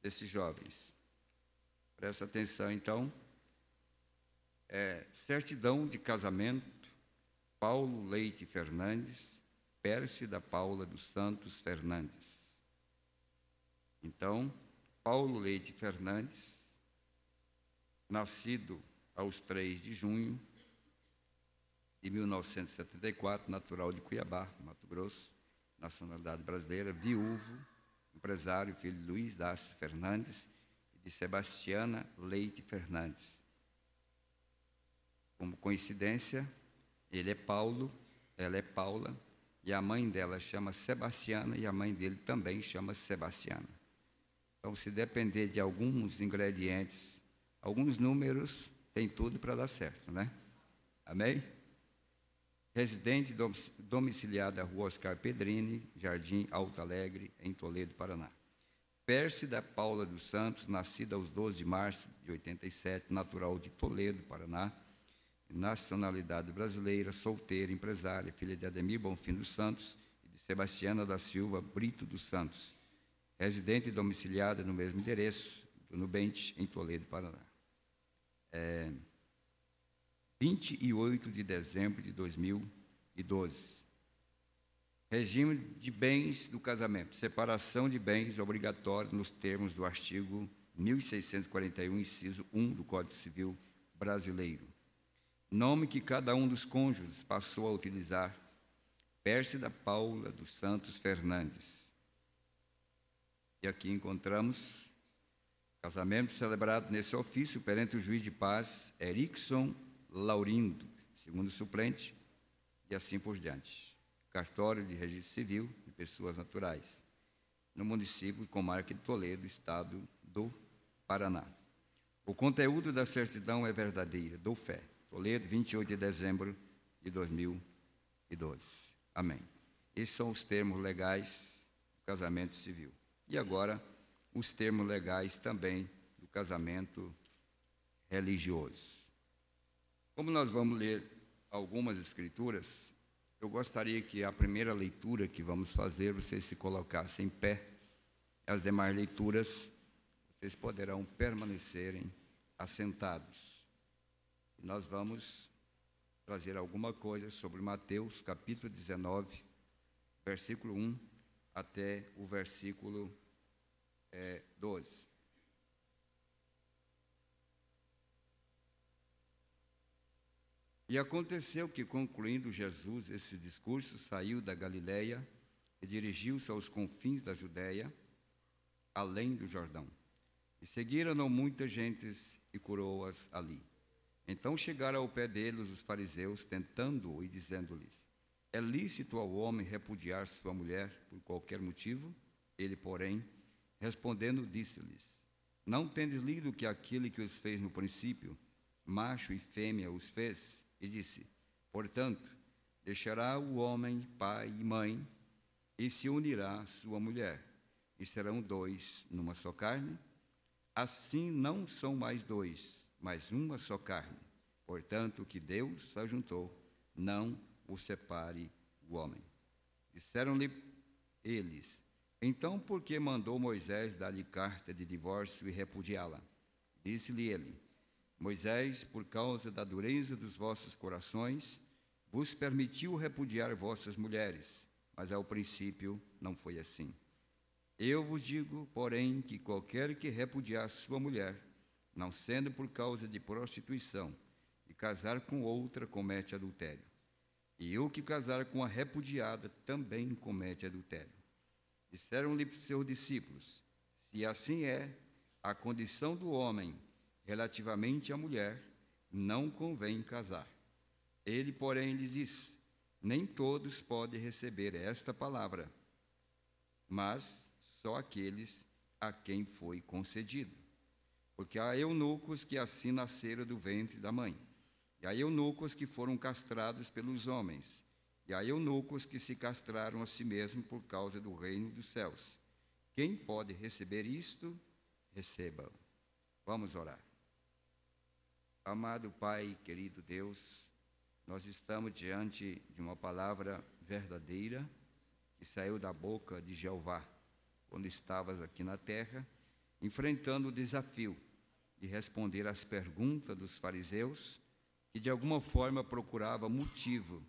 desses jovens. Presta atenção, então. Certidão de casamento, Paulo Leite Fernandes, Pérsida Paula dos Santos Fernandes. Então, Paulo Leite Fernandes, nascido aos 3 de junho de 1974, natural de Cuiabá, Mato Grosso, nacionalidade brasileira, viúvo, empresário, filho de Luiz Dácio Fernandes e de Sebastiana Leite Fernandes. Como coincidência, ele é Paulo, ela é Paula, e a mãe dela chama Sebastiana e a mãe dele também chama Sebastiana. Então, se depender de alguns ingredientes, alguns números, tem tudo para dar certo, né? Amém? Residente domiciliada à Rua Oscar Pedrini, Jardim Alto Alegre, em Toledo, Paraná. Pérsida Paula dos Santos, nascida aos 12 de março de 87, natural de Toledo, Paraná, nacionalidade brasileira, solteira, empresária, filha de Ademir Bonfim dos Santos e de Sebastiana da Silva Brito dos Santos, residente e domiciliada no mesmo endereço, do Nubente, em Toledo, Paraná. 28 de dezembro de 2012. Regime de bens do casamento. Separação de bens obrigatória nos termos do artigo 1641, inciso 1 do Código Civil Brasileiro. Nome que cada um dos cônjuges passou a utilizar: Pérsida Paula dos Santos Fernandes. E aqui encontramos casamento celebrado nesse ofício perante o juiz de paz Erickson Laurindo, segundo suplente, e assim por diante. Cartório de Registro Civil de Pessoas Naturais, no município e comarca de Toledo, estado do Paraná. O conteúdo da certidão é verdadeira, dou fé. Toledo, 28 de dezembro de 2012. Amém. Esses são os termos legais do casamento civil. E agora, os termos legais também do casamento religioso. Como nós vamos ler algumas escrituras, eu gostaria que a primeira leitura que vamos fazer, vocês se colocassem em pé. As demais leituras, vocês poderão permanecerem assentados. E nós vamos trazer alguma coisa sobre Mateus, capítulo 19, versículo 1 até o versículo 12. E aconteceu que, concluindo Jesus esse discurso, saiu da Galileia e dirigiu-se aos confins da Judéia, além do Jordão. E seguiram-no muitas gentes e curou-as ali. Então chegaram ao pé deles os fariseus, tentando-o e dizendo-lhes: é lícito ao homem repudiar sua mulher por qualquer motivo? Ele, porém, respondendo, disse-lhes: não tendes lido que aquele que os fez no princípio, macho e fêmea os fez? E disse: portanto, deixará o homem pai e mãe, e se unirá à sua mulher, e serão dois numa só carne? Assim não são mais dois, mas uma só carne. Portanto, o que Deus ajuntou, não o separe o homem. Disseram-lhe eles: então por que mandou Moisés dar-lhe carta de divórcio e repudiá-la? Disse-lhe ele: Moisés, por causa da dureza dos vossos corações, vos permitiu repudiar vossas mulheres, mas ao princípio não foi assim. Eu vos digo, porém, que qualquer que repudiar sua mulher, não sendo por causa de prostituição, e casar com outra, comete adultério. E o que casar com a repudiada também comete adultério. Disseram-lhe seus discípulos: se assim é, a condição do homem relativamente à mulher, não convém casar. Ele, porém, lhes disse: nem todos podem receber esta palavra, mas só aqueles a quem foi concedido. Porque há eunucos que assim nasceram do ventre da mãe, e há eunucos que foram castrados pelos homens, e há eunucos que se castraram a si mesmos por causa do reino dos céus. Quem pode receber isto, receba. Vamos orar. Amado Pai, querido Deus, nós estamos diante de uma palavra verdadeira que saiu da boca de Jeová quando estavas aqui na terra, enfrentando o desafio de responder às perguntas dos fariseus, que de alguma forma procurava motivo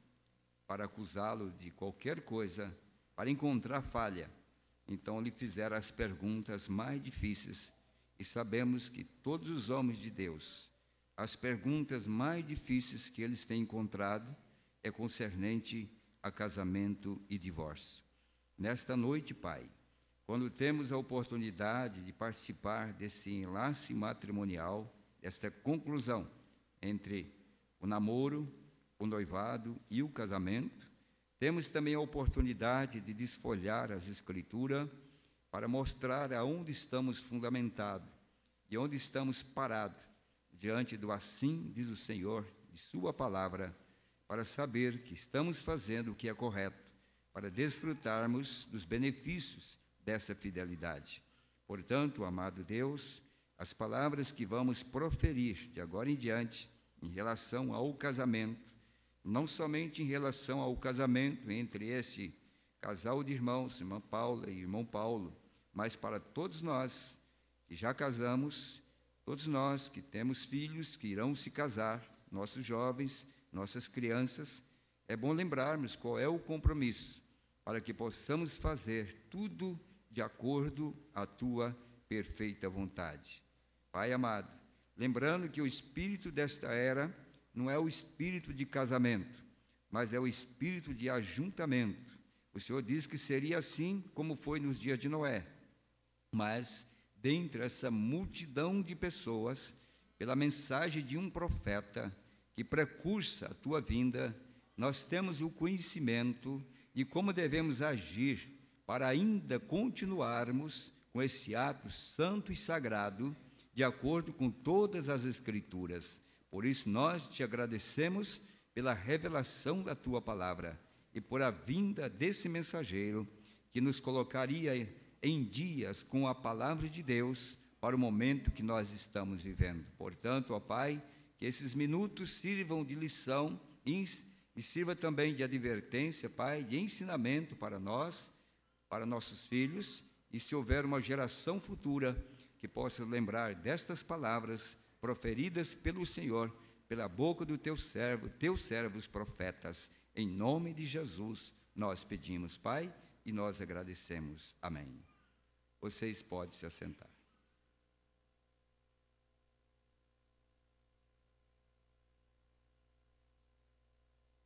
para acusá-lo de qualquer coisa, para encontrar falha. Então lhe fizeram as perguntas mais difíceis, e sabemos que todos os homens de Deus, as perguntas mais difíceis que eles têm encontrado é concernente a casamento e divórcio. Nesta noite, Pai, quando temos a oportunidade de participar desse enlace matrimonial, desta conclusão entre o namoro, o noivado e o casamento, temos também a oportunidade de desfolhar as Escrituras para mostrar aonde estamos fundamentados e onde estamos parados diante do assim diz o Senhor, de sua palavra, para saber que estamos fazendo o que é correto, para desfrutarmos dos benefícios dessa fidelidade. Portanto, amado Deus, as palavras que vamos proferir de agora em diante em relação ao casamento, não somente em relação ao casamento entre este casal de irmãos, irmã Paula e irmão Paulo, mas para todos nós que já casamos, todos nós que temos filhos que irão se casar, nossos jovens, nossas crianças, é bom lembrarmos qual é o compromisso, para que possamos fazer tudo de acordo à tua perfeita vontade. Pai amado, lembrando que o espírito desta era não é o espírito de casamento, mas é o espírito de ajuntamento. O Senhor diz que seria assim como foi nos dias de Noé. Mas, dentre essa multidão de pessoas, pela mensagem de um profeta que precursa a tua vinda, nós temos o conhecimento de como devemos agir para ainda continuarmos com esse ato santo e sagrado, de acordo com todas as Escrituras. Por isso, nós te agradecemos pela revelação da tua palavra e por a vinda desse mensageiro que nos colocaria em dias com a palavra de Deus para o momento que nós estamos vivendo. Portanto, ó Pai, que esses minutos sirvam de lição e sirva também de advertência, Pai, de ensinamento para nós, para nossos filhos, e se houver uma geração futura que possa lembrar destas palavras proferidas pelo Senhor, pela boca do teu servo, teus servos profetas. Em nome de Jesus, nós pedimos, Pai, e nós agradecemos. Amém. Vocês podem se assentar.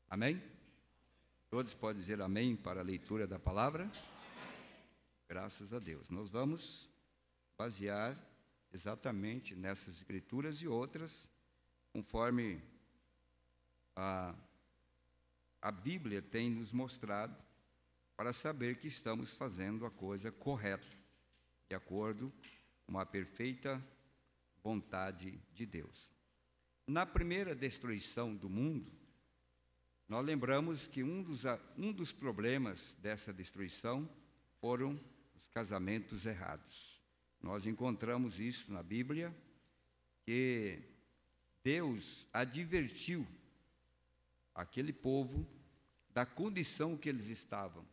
Amém? Todos podem dizer amém para a leitura da palavra? Graças a Deus. Nós vamos basear exatamente nessas escrituras e outras, conforme a Bíblia tem nos mostrado, para saber que estamos fazendo a coisa correta, de acordo com a perfeita vontade de Deus. Na primeira destruição do mundo, nós lembramos que um dos problemas dessa destruição foram os casamentos errados. Nós encontramos isso na Bíblia, que Deus advertiu aquele povo da condição que eles estavam,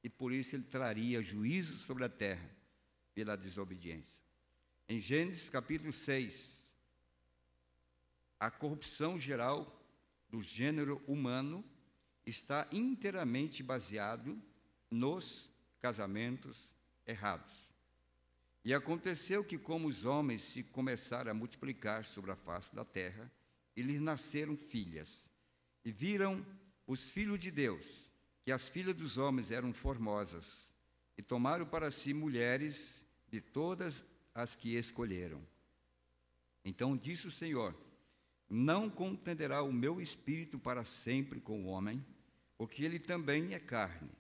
e por isso ele traria juízo sobre a terra pela desobediência. Em Gênesis capítulo 6, a corrupção geral do gênero humano está inteiramente baseado nos casamentos errados. E aconteceu que, como os homens se começaram a multiplicar sobre a face da terra, eles nasceram filhas, e viram os filhos de Deus, que as filhas dos homens eram formosas, e tomaram para si mulheres de todas as que escolheram. Então disse o Senhor: não contenderá o meu espírito para sempre com o homem, porque ele também é carne,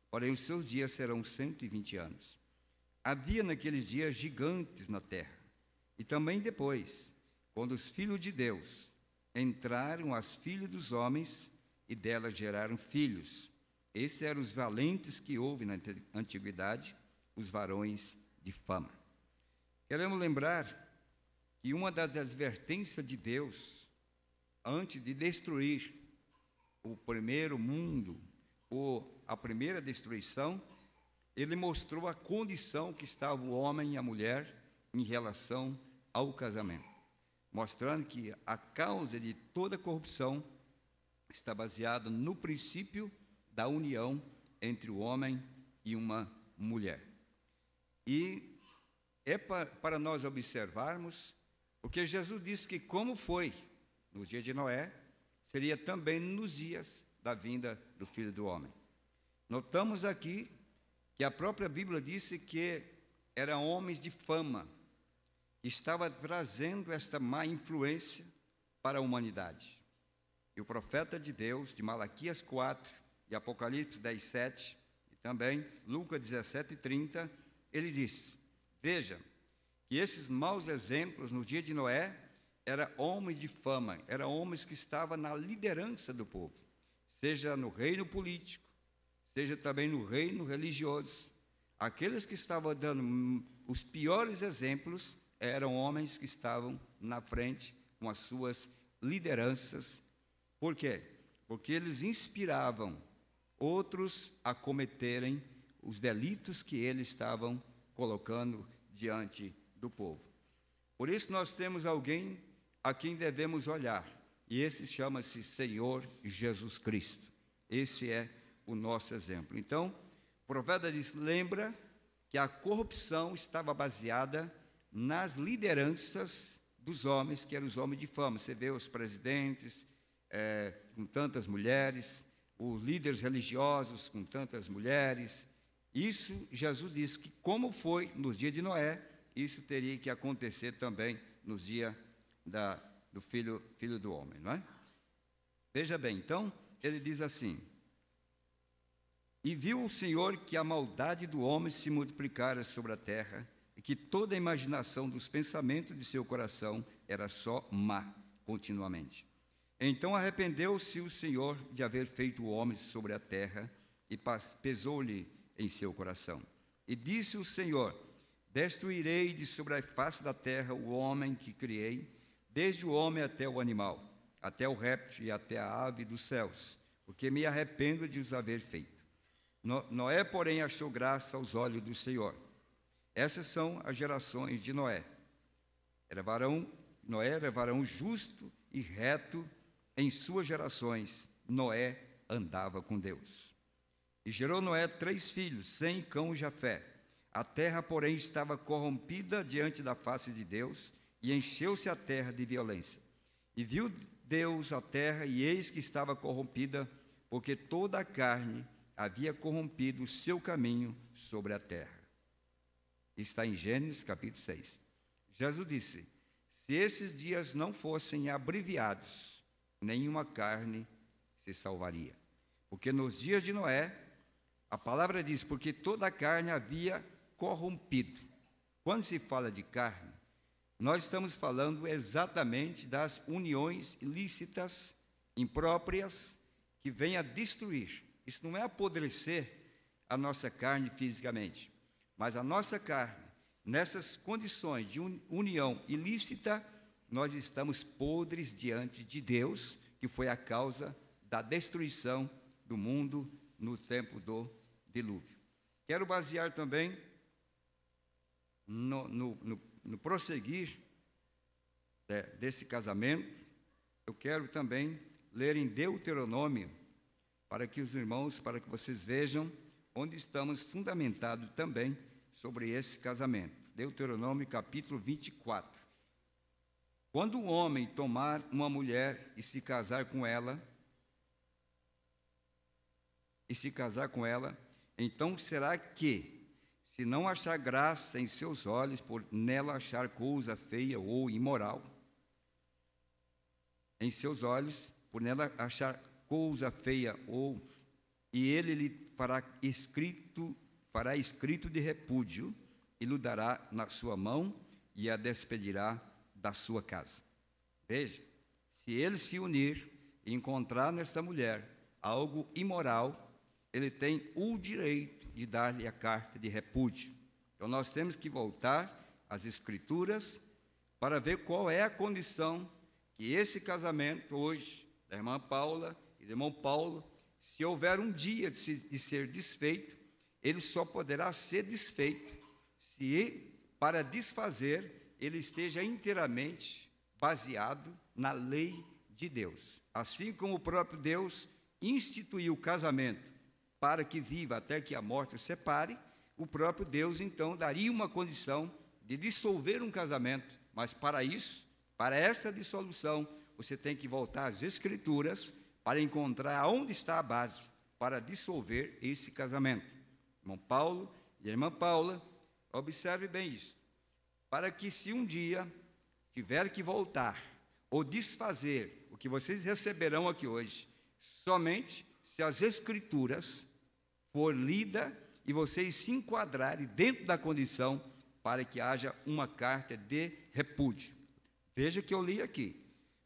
porém os seus dias serão 120 anos. Havia naqueles dias gigantes na terra, e também depois, quando os filhos de Deus entraram as filhas dos homens, e delas geraram filhos. Esses eram os valentes que houve na antiguidade, os varões de fama. Queremos lembrar que uma das advertências de Deus, antes de destruir o primeiro mundo, ou a primeira destruição, ele mostrou a condição que estava o homem e a mulher em relação ao casamento, mostrando que a causa de toda corrupção está baseada no princípio da união entre o homem e uma mulher. E é para nós observarmos, porque Jesus disse que como foi nos dias de Noé, seria também nos dias da vinda do Filho do Homem. Notamos aqui que a própria Bíblia disse que eram homens de fama, que estava trazendo esta má influência para a humanidade. E o profeta de Deus, de Malaquias 4 e Apocalipse 10, 7, e também Lucas 17, 30, ele diz: veja, que esses maus exemplos no dia de Noé eram homens de fama, eram homens que estavam na liderança do povo, seja no reino político, seja também no reino religioso. Aqueles que estavam dando os piores exemplos eram homens que estavam na frente com as suas lideranças. Por quê? Porque eles inspiravam outros a cometerem os delitos que eles estavam colocando diante do povo. Por isso nós temos alguém a quem devemos olhar, e esse chama-se Senhor Jesus Cristo. Esse é o nosso exemplo. Então, o profeta diz: lembra que a corrupção estava baseada nas lideranças dos homens, que eram os homens de fama. Você vê os presidentes com tantas mulheres, os líderes religiosos com tantas mulheres. Isso, Jesus disse que como foi nos dias de Noé, isso teria que acontecer também nos dias do filho do homem, não é? Veja bem, então, ele diz assim: e viu o Senhor que a maldade do homem se multiplicara sobre a terra, e que toda a imaginação dos pensamentos de seu coração era só má continuamente. Então arrependeu-se o Senhor de haver feito o homem sobre a terra, e pesou-lhe em seu coração. E disse o Senhor: destruirei de sobre a face da terra o homem que criei, desde o homem até o animal, até o réptil e até a ave dos céus, porque me arrependo de os haver feito. Noé, porém, achou graça aos olhos do Senhor. Essas são as gerações de Noé. Noé era varão justo e reto em suas gerações. Noé andava com Deus. E gerou Noé 3 filhos, Sem, Cão e Jafé. A terra, porém, estava corrompida diante da face de Deus, e encheu-se a terra de violência. E viu Deus a terra, e eis que estava corrompida, porque toda a carne havia corrompido o seu caminho sobre a terra. Está em Gênesis capítulo 6. Jesus disse: se esses dias não fossem abreviados, nenhuma carne se salvaria. Porque nos dias de Noé, a palavra diz: porque toda a carne havia corrompido. Quando se fala de carne, nós estamos falando exatamente das uniões ilícitas, impróprias, que vêm a destruir. Isso não é apodrecer a nossa carne fisicamente, mas a nossa carne, nessas condições de união ilícita, nós estamos podres diante de Deus, que foi a causa da destruição do mundo no tempo do dilúvio. Quero basear também no prosseguir desse casamento. Eu quero também ler em Deuteronômio, para que os irmãos, para que vocês vejam onde estamos fundamentados também sobre esse casamento. Deuteronômio capítulo 24. Quando o homem tomar uma mulher e se casar com ela, então será que, se não achar graça em seus olhos, por nela achar coisa feia ou imoral, em seus olhos, por nela achar coisa feia, e ele lhe fará escrito de repúdio, e lhe dará na sua mão, e a despedirá da sua casa. Veja, se ele se unir e encontrar nesta mulher algo imoral, ele tem o direito de dar-lhe a carta de repúdio. Então nós temos que voltar às Escrituras para ver qual é a condição que esse casamento hoje, da irmã Paula e do irmão Paulo, se houver um dia de ser desfeito, ele só poderá ser desfeito se para desfazer, ele esteja inteiramente baseado na lei de Deus. Assim como o próprio Deus instituiu o casamento para que viva até que a morte o separe, o próprio Deus, então, daria uma condição de dissolver um casamento. Mas para isso, para essa dissolução, você tem que voltar às Escrituras para encontrar onde está a base para dissolver esse casamento. Irmão Paulo e a irmã Paula, observe bem isso. Para que se um dia tiver que voltar ou desfazer o que vocês receberão aqui hoje, somente se as Escrituras for lida e vocês se enquadrarem dentro da condição para que haja uma carta de repúdio. Veja que eu li aqui.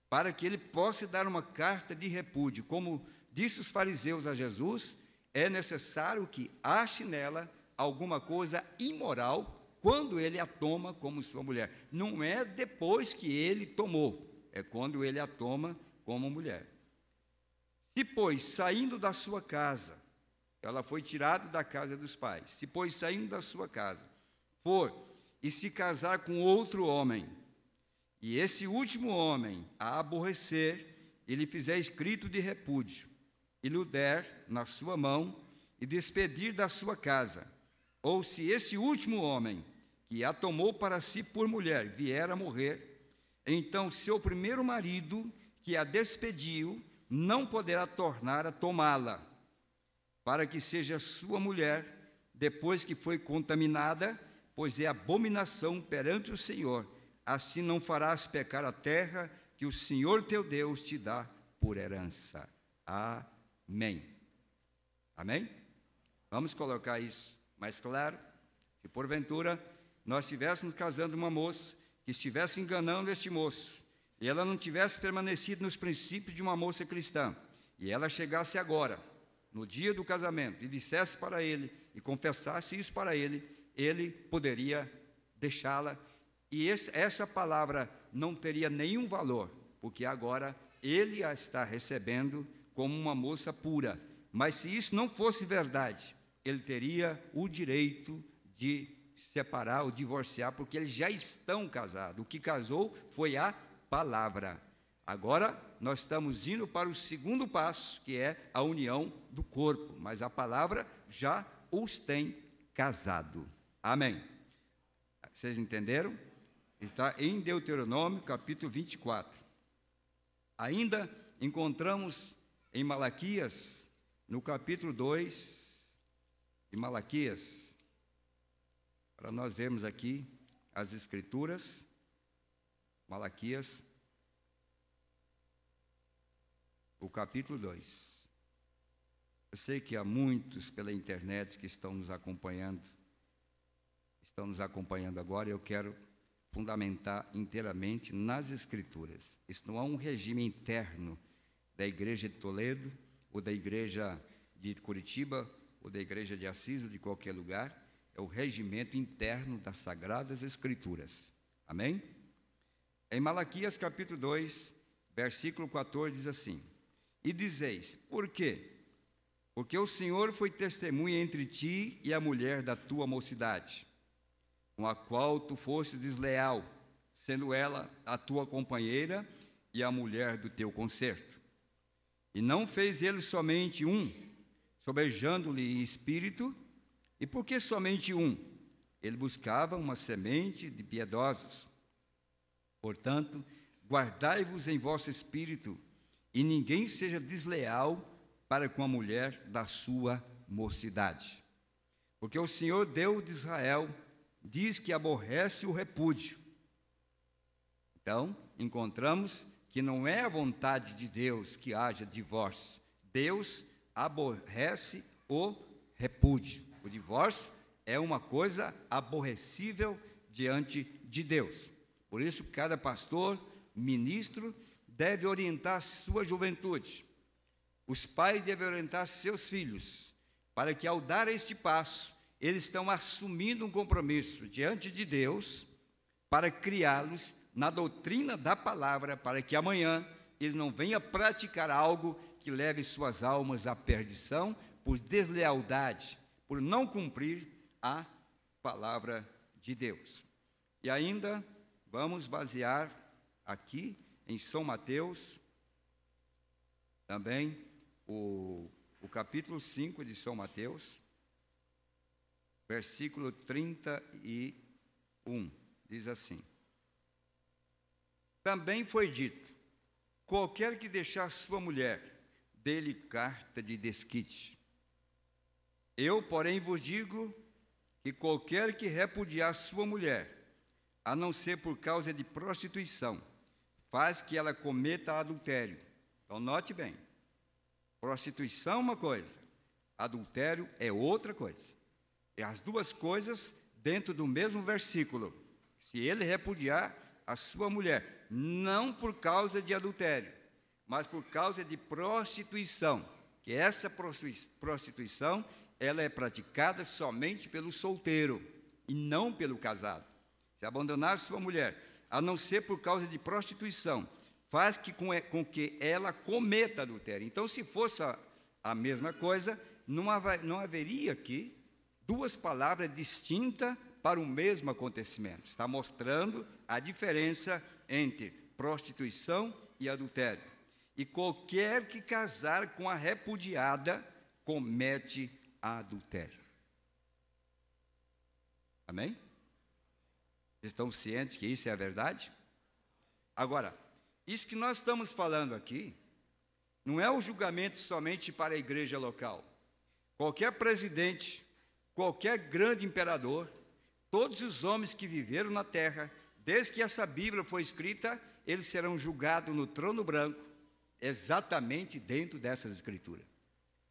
Para que ele possa dar uma carta de repúdio, como disse os fariseus a Jesus, é necessário que ache nela alguma coisa imoral quando ele a toma como sua mulher. Não é depois que ele tomou, é quando ele a toma como mulher. Se, pois, saindo da sua casa, ela foi tirada da casa dos pais, se, pois, saindo da sua casa, for e se casar com outro homem, e esse último homem a aborrecer, e lhe fizer escrito de repúdio, e lhe der na sua mão, e despedir da sua casa, ou se esse último homem, que a tomou para si por mulher, vier a morrer, então seu primeiro marido, que a despediu, não poderá tornar a tomá-la, para que seja sua mulher, depois que foi contaminada, pois é abominação perante o Senhor. Assim não farás pecar a terra que o Senhor teu Deus te dá por herança. Amém. Amém? Vamos colocar isso mais claro. Se porventura nós estivéssemos casando uma moça que estivesse enganando este moço, e ela não tivesse permanecido nos princípios de uma moça cristã, e ela chegasse agora, no dia do casamento, e dissesse para ele, e confessasse isso para ele, ele poderia deixá-la, e essa palavra não teria nenhum valor, porque agora ele a está recebendo como uma moça pura. Mas se isso não fosse verdade, ele teria o direito de separar ou divorciar, porque eles já estão casados. O que casou foi a palavra. Agora nós estamos indo para o segundo passo, que é a união do corpo, mas a palavra já os tem casado. Amém. Vocês entenderam? Está em Deuteronômio, capítulo 24. Ainda encontramos em Malaquias, no capítulo 2 de Malaquias, para nós vermos aqui as Escrituras. Malaquias, o capítulo 2. Eu sei que há muitos pela internet que estão nos acompanhando agora, e eu quero fundamentar inteiramente nas Escrituras. Isso não é um regime interno da igreja de Toledo, ou da igreja de Curitiba, ou da igreja de Assis, ou de qualquer lugar. É o regimento interno das Sagradas Escrituras. Amém? Em Malaquias capítulo 2, versículo 14, diz assim: E dizeis, por quê? Porque o Senhor foi testemunha entre ti e a mulher da tua mocidade, com a qual tu foste desleal, sendo ela a tua companheira e a mulher do teu concerto. E não fez ele somente um, sobejando-lhe em espírito. E por que somente um? Ele buscava uma semente de piedosos. Portanto, guardai-vos em vosso espírito, e ninguém seja desleal para com a mulher da sua mocidade. Porque o Senhor Deus de Israel diz que aborrece o repúdio. Então, encontramos que não é a vontade de Deus que haja divórcio. Deus aborrece o repúdio. O divórcio é uma coisa aborrecível diante de Deus. Por isso, cada pastor, ministro, deve orientar sua juventude. Os pais devem orientar seus filhos, para que, ao dar este passo, eles estão assumindo um compromisso diante de Deus para criá-los na doutrina da palavra, para que amanhã eles não venham praticar algo que leve suas almas à perdição por deslealdade, por não cumprir a palavra de Deus. E ainda vamos basear aqui em São Mateus, também o capítulo 5 de São Mateus, versículo 31, diz assim: também foi dito: qualquer que deixar sua mulher, dê-lhe carta de desquite. Eu, porém, vos digo que qualquer que repudiar sua mulher, a não ser por causa de prostituição, faz que ela cometa adultério. Então, note bem, prostituição é uma coisa, adultério é outra coisa. E as duas coisas dentro do mesmo versículo. Se ele repudiar a sua mulher, não por causa de adultério, mas por causa de prostituição, que essa prostituição, ela é praticada somente pelo solteiro e não pelo casado. Se abandonar sua mulher, a não ser por causa de prostituição, faz com que ela cometa adultério. Então, se fosse a mesma coisa, não haveria aqui duas palavras distintas para o mesmo acontecimento. Está mostrando a diferença entre prostituição e adultério. E qualquer que casar com a repudiada comete adultério. Amém? Estão cientes que isso é a verdade? Agora, isso que nós estamos falando aqui não é o julgamento somente para a igreja local. Qualquer presidente, qualquer grande imperador, todos os homens que viveram na terra, desde que essa Bíblia foi escrita, eles serão julgados no trono branco, exatamente dentro dessas escrituras.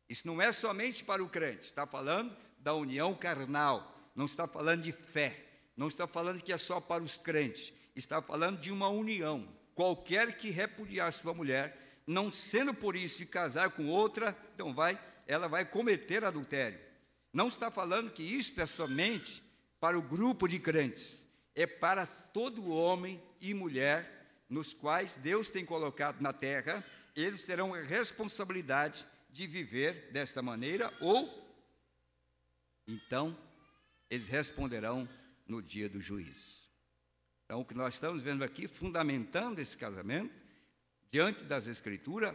Isso não é somente para o crente, está falando da união carnal, não está falando de fé, não está falando que é só para os crentes, está falando de uma união. Qualquer que repudiar sua mulher, não sendo por isso de casar com outra, então ela vai cometer adultério. Não está falando que isso é somente para o grupo de crentes, é para todo homem e mulher nos quais Deus tem colocado na terra. Eles terão a responsabilidade de viver desta maneira, ou então eles responderão no dia do juízo. Então, o que nós estamos vendo aqui, fundamentando esse casamento diante das Escrituras,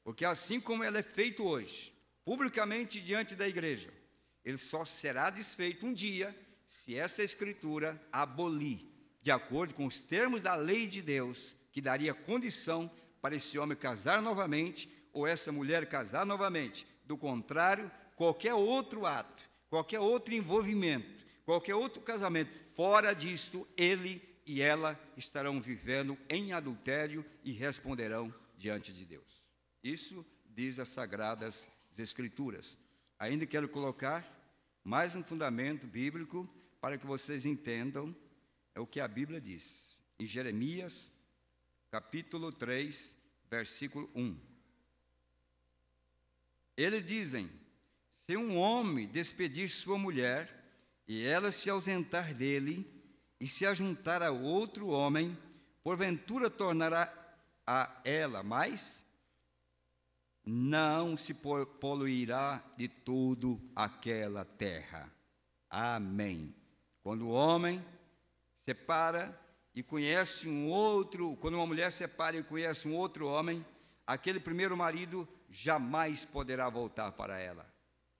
porque assim como ele é feito hoje, publicamente diante da igreja, ele só será desfeito um dia se essa Escritura abolir, de acordo com os termos da lei de Deus, que daria condição para esse homem casar novamente, ou essa mulher casar novamente. Do contrário, qualquer outro ato, qualquer outro envolvimento, qualquer outro casamento fora disto, ele e ela estarão vivendo em adultério e responderão diante de Deus. Isso diz as Sagradas Escrituras. Ainda quero colocar mais um fundamento bíblico para que vocês entendam o que a Bíblia diz. Em Jeremias, capítulo 3, versículo 1. Eles dizem: se um homem despedir sua mulher e ela se ausentar dele e se ajuntar a outro homem, porventura tornará a ela mais? Não se poluirá de tudo aquela terra. Amém. Quando o homem separa e conhece um outro, quando uma mulher separa e conhece um outro homem, aquele primeiro marido jamais poderá voltar para ela.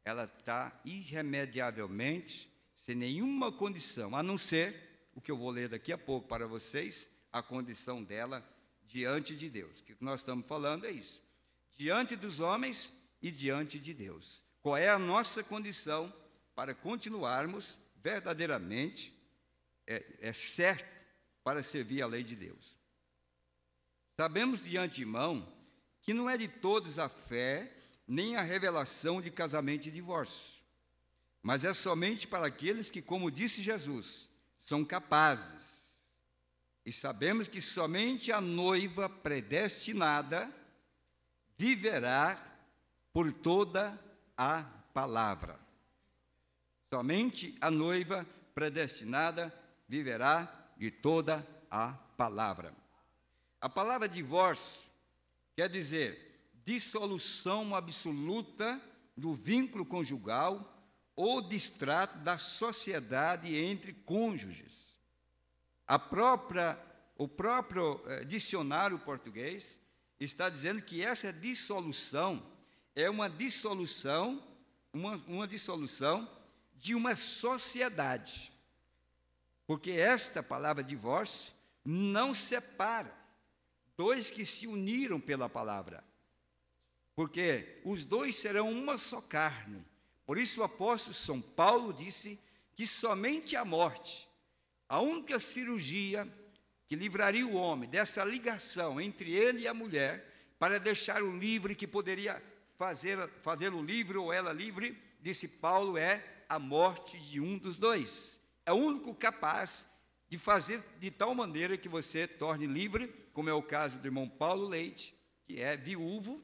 Ela está irremediavelmente, sem nenhuma condição, a não ser o que eu vou ler daqui a pouco para vocês, a condição dela diante de Deus. O que nós estamos falando é isso. Diante dos homens e diante de Deus. Qual é a nossa condição para continuarmos verdadeiramente certo para servir a lei de Deus? Sabemos de antemão que não é de todos a fé, nem a revelação de casamento e divórcio, mas é somente para aqueles que, como disse Jesus, são capazes. E sabemos que somente a noiva predestinada viverá por toda a palavra. Somente a noiva predestinada viverá de toda a palavra. A palavra divórcio quer dizer dissolução absoluta do vínculo conjugal ou distrato da sociedade entre cônjuges. O próprio dicionário português está dizendo que essa dissolução é uma dissolução de uma sociedade. Porque esta palavra divórcio não separa dois que se uniram pela palavra. Porque os dois serão uma só carne. Por isso o apóstolo São Paulo disse que somente a morte, a única cirurgia que livraria o homem dessa ligação entre ele e a mulher, para deixá-lo livre, que poderia fazê-lo livre ou ela livre, disse Paulo, é a morte de um dos dois. É o único capaz de fazer de tal maneira que você torne livre, como é o caso do irmão Paulo Leite, que é viúvo,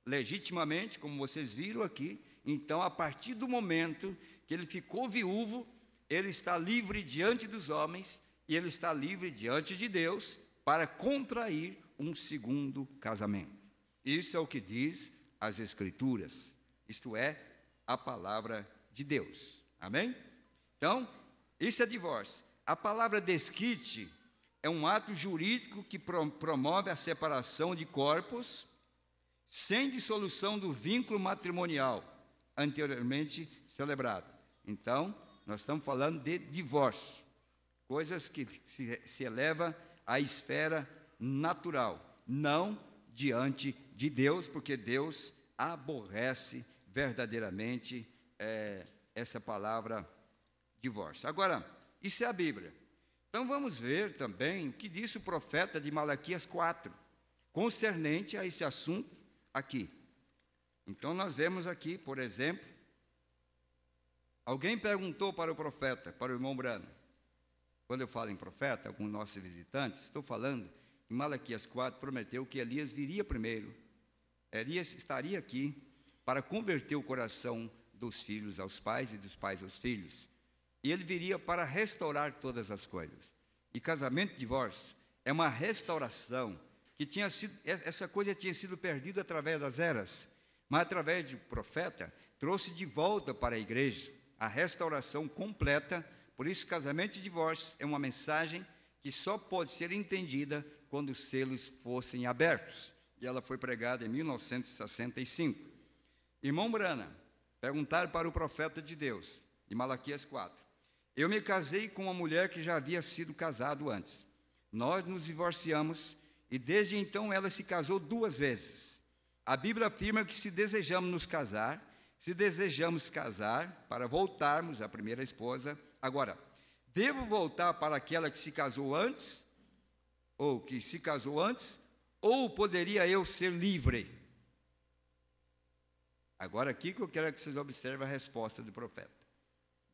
legitimamente, como vocês viram aqui. Então, a partir do momento que ele ficou viúvo, ele está livre diante dos homens e ele está livre diante de Deus para contrair um segundo casamento. Isso é o que diz as Escrituras, isto é, a palavra de Deus. Amém? Então, isso é divórcio. A palavra desquite é um ato jurídico que promove a separação de corpos sem dissolução do vínculo matrimonial anteriormente celebrado. Então, nós estamos falando de divórcio, coisas que se eleva à esfera natural, não diante de Deus, porque Deus aborrece verdadeiramente essa palavra divórcio. Agora, isso é a Bíblia. Então vamos ver também o que disse o profeta de Malaquias 4, concernente a esse assunto aqui. Então nós vemos aqui, por exemplo, alguém perguntou para o profeta, para o irmão Brano. Quando eu falo em profeta, alguns nossos visitantes, estou falando que Malaquias 4 prometeu que Elias viria primeiro. Elias estaria aqui para converter o coração dos filhos aos pais e dos pais aos filhos. E ele viria para restaurar todas as coisas. E casamento e divórcio é uma restauração que essa coisa tinha sido perdida através das eras, mas através do profeta trouxe de volta para a igreja a restauração completa. Por isso, casamento e divórcio é uma mensagem que só pode ser entendida quando os selos fossem abertos. E ela foi pregada em 1965. Irmão Brana, perguntaram para o profeta de Deus, em Malaquias 4. Eu me casei com uma mulher que já havia sido casado antes. Nós nos divorciamos e desde então ela se casou 2 vezes. A Bíblia afirma que se desejamos casar para voltarmos à primeira esposa. Agora, devo voltar para aquela que se casou antes? Ou poderia eu ser livre? Agora aqui que eu quero que vocês observem a resposta do profeta.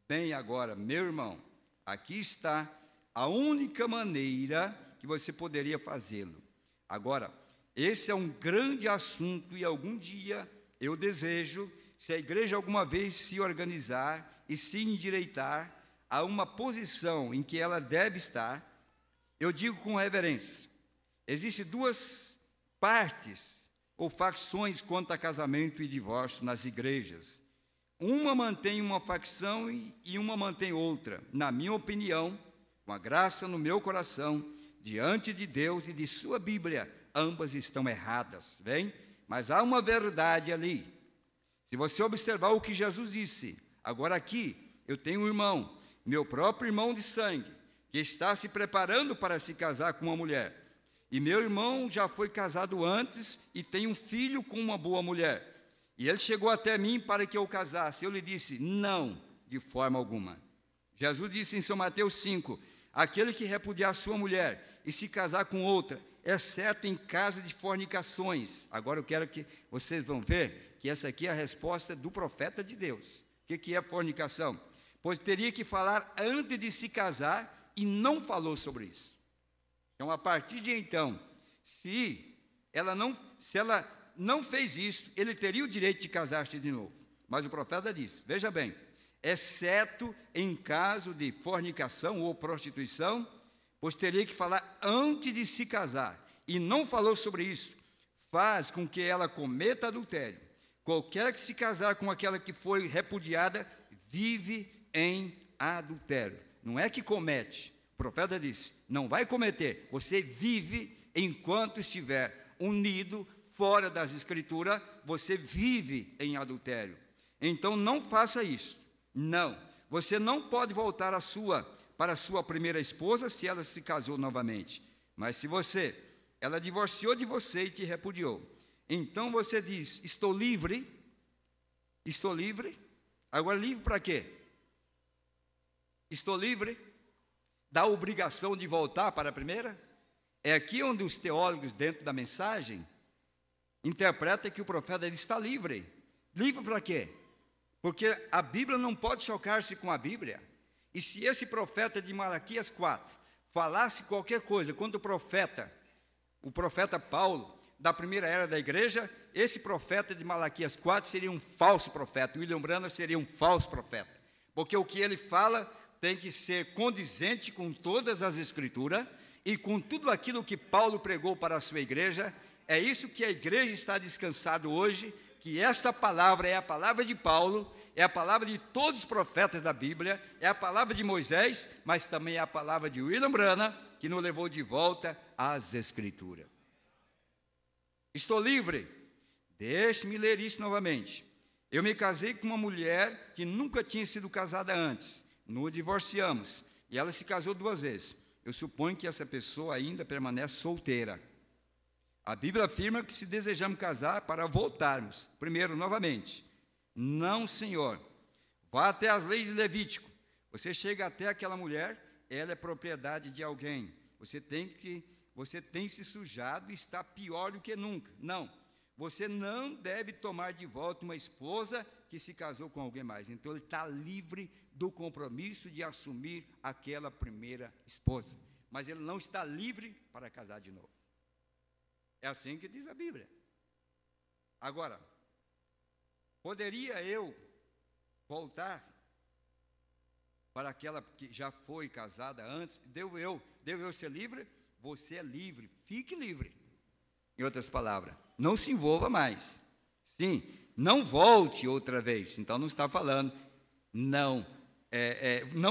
Bem, agora, meu irmão, aqui está a única maneira que você poderia fazê-lo. Agora, esse é um grande assunto e algum dia eu desejo, se a igreja alguma vez se organizar e se endireitar a uma posição em que ela deve estar, eu digo com reverência, existem 2 partes ou facções quanto a casamento e divórcio nas igrejas. Uma mantém uma facção e uma mantém outra. Na minha opinião, com a graça no meu coração, diante de Deus e de sua Bíblia, ambas estão erradas, bem? Mas há uma verdade ali. Se você observar o que Jesus disse, agora aqui, eu tenho um irmão, meu próprio irmão de sangue, que está se preparando para se casar com uma mulher. E meu irmão já foi casado antes e tem um filho com uma boa mulher. E ele chegou até mim para que eu o casasse. Eu lhe disse, não, de forma alguma. Jesus disse em São Mateus 5, aquele que repudiar sua mulher e se casar com outra, exceto em caso de fornicações. Agora eu quero que vocês vão ver que essa aqui é a resposta do profeta de Deus. O que é fornicação? Pois teria que falar antes de se casar e não falou sobre isso. Então, a partir de então, se ela não fez isso, ele teria o direito de casar-se de novo. Mas o profeta disse, veja bem, exceto em caso de fornicação ou prostituição, pois teria que falar antes de se casar, e não falou sobre isso, faz com que ela cometa adultério. Qualquer que se casar com aquela que foi repudiada, vive em adultério. Não é que comete. profeta disse, não vai cometer. Você vive enquanto estiver unido fora das Escrituras, você vive em adultério. Então não faça isso. Não. Você não pode voltar para a sua primeira esposa se ela se casou novamente. Mas se ela divorciou de você e te repudiou, então você diz, estou livre. Agora livre para quê? Estou livre da obrigação de voltar para a primeira? É aqui onde os teólogos, dentro da mensagem, interpretam que o profeta ele está livre. Livre para quê? Porque a Bíblia não pode chocar-se com a Bíblia. E se esse profeta de Malaquias 4 falasse qualquer coisa contra o profeta Paulo, da primeira era da igreja, esse profeta de Malaquias 4 seria um falso profeta. William Branham seria um falso profeta. Porque o que ele fala tem que ser condizente com todas as Escrituras e com tudo aquilo que Paulo pregou para a sua igreja. É isso que a igreja está descansado hoje, que esta palavra é a palavra de Paulo, é a palavra de todos os profetas da Bíblia, é a palavra de Moisés, mas também é a palavra de William Branham, que nos levou de volta às Escrituras. Estou livre? Deixe-me ler isso novamente. Eu me casei com uma mulher que nunca tinha sido casada antes. Nos divorciamos. E ela se casou 2 vezes. Eu suponho que essa pessoa ainda permanece solteira. A Bíblia afirma que se desejamos casar para voltarmos. Primeiro, novamente. Não, Senhor. Vá até as leis de Levítico. Você chega até aquela mulher, ela é propriedade de alguém. Você tem se sujado e está pior do que nunca. Não. Você não deve tomar de volta uma esposa que se casou com alguém mais. Então, ele está livre do compromisso de assumir aquela primeira esposa. Mas ele não está livre para casar de novo. É assim que diz a Bíblia. Agora, poderia eu voltar para aquela que já foi casada antes? Devo eu ser livre? Você é livre, fique livre. Em outras palavras, não se envolva mais. Sim, não volte outra vez. Então não está falando, não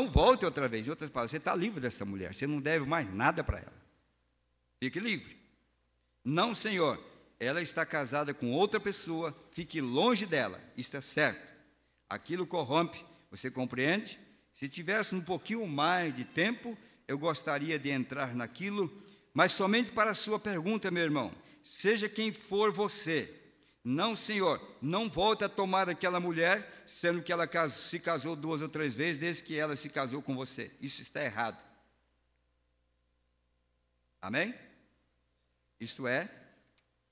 volte outra vez. Em outras palavras, você está livre dessa mulher, você não deve mais nada para ela. Fique livre. Não, Senhor, ela está casada com outra pessoa, fique longe dela. Isto é certo. Aquilo corrompe, você compreende? Se tivesse um pouquinho mais de tempo, eu gostaria de entrar naquilo, mas somente para a sua pergunta, meu irmão. Seja quem for você. Não, Senhor, não volte a tomar aquela mulher, sendo que ela se casou 2 ou 3 vezes, desde que ela se casou com você. Isso está errado. Amém? Isto é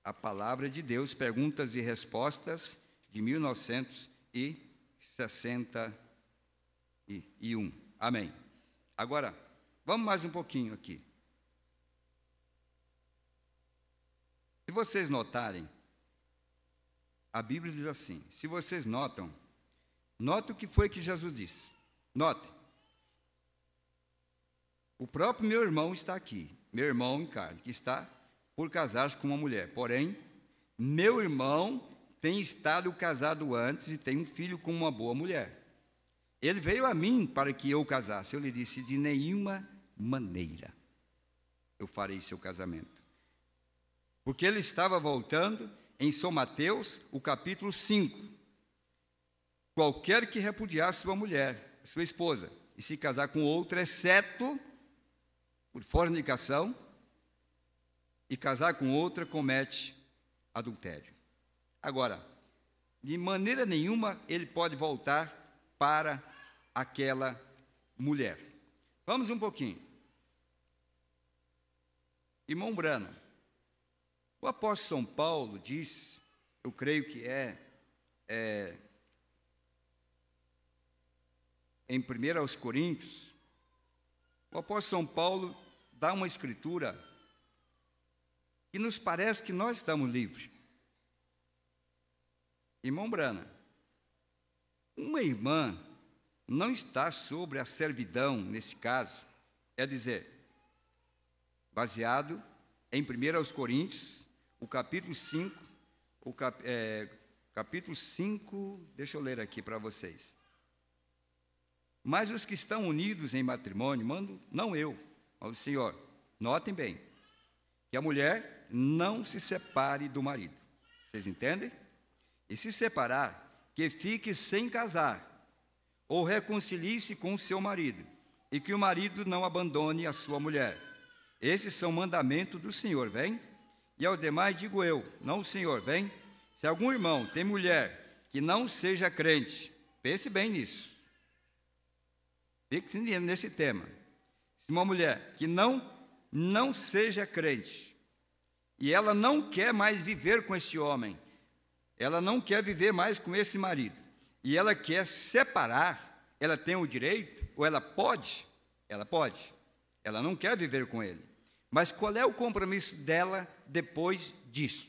a palavra de Deus, perguntas e respostas de 1961. Amém. Agora, vamos mais um pouquinho aqui. Se vocês notarem, a Bíblia diz assim, se vocês notem o que foi que Jesus disse. Notem. O próprio meu irmão está aqui, meu irmão em carne, que está por casar-se com uma mulher. Porém, meu irmão tem estado casado antes e tem um filho com uma boa mulher. Ele veio a mim para que eu casasse. Eu lhe disse, de nenhuma maneira eu farei seu casamento. Porque ele estava voltando em São Mateus, o capítulo 5. Qualquer que repudiar sua mulher, sua esposa, e se casar com outra, exceto por fornicação, e casar com outra, comete adultério. Agora, de maneira nenhuma ele pode voltar para aquela mulher. Vamos um pouquinho. Irmão Branham, o apóstolo São Paulo diz, eu creio que em 1 Coríntios, o apóstolo São Paulo dá uma escritura que nos parece que nós estamos livres. Irmão Branham, uma irmã não está sobre a servidão, nesse caso, é dizer, baseado em 1 Coríntios, o capítulo 5, capítulo 5, deixa eu ler aqui para vocês. Mas os que estão unidos em matrimônio, não eu, ao Senhor. Notem bem, que a mulher não se separe do marido. Vocês entendem? E se separar, que fique sem casar, ou reconcilie-se com o seu marido, e que o marido não abandone a sua mulher. Esses são mandamentos do Senhor, vem? E aos demais digo eu, não o Senhor, vem? Se algum irmão tem mulher que não seja crente, pense bem nisso. Fique nesse tema. Se uma mulher que não seja crente, e ela não quer mais viver com esse homem, ela não quer viver mais com esse marido, e ela quer separar, ela tem o direito, ou ela pode, ela não quer viver com ele. Mas qual é o compromisso dela depois disso?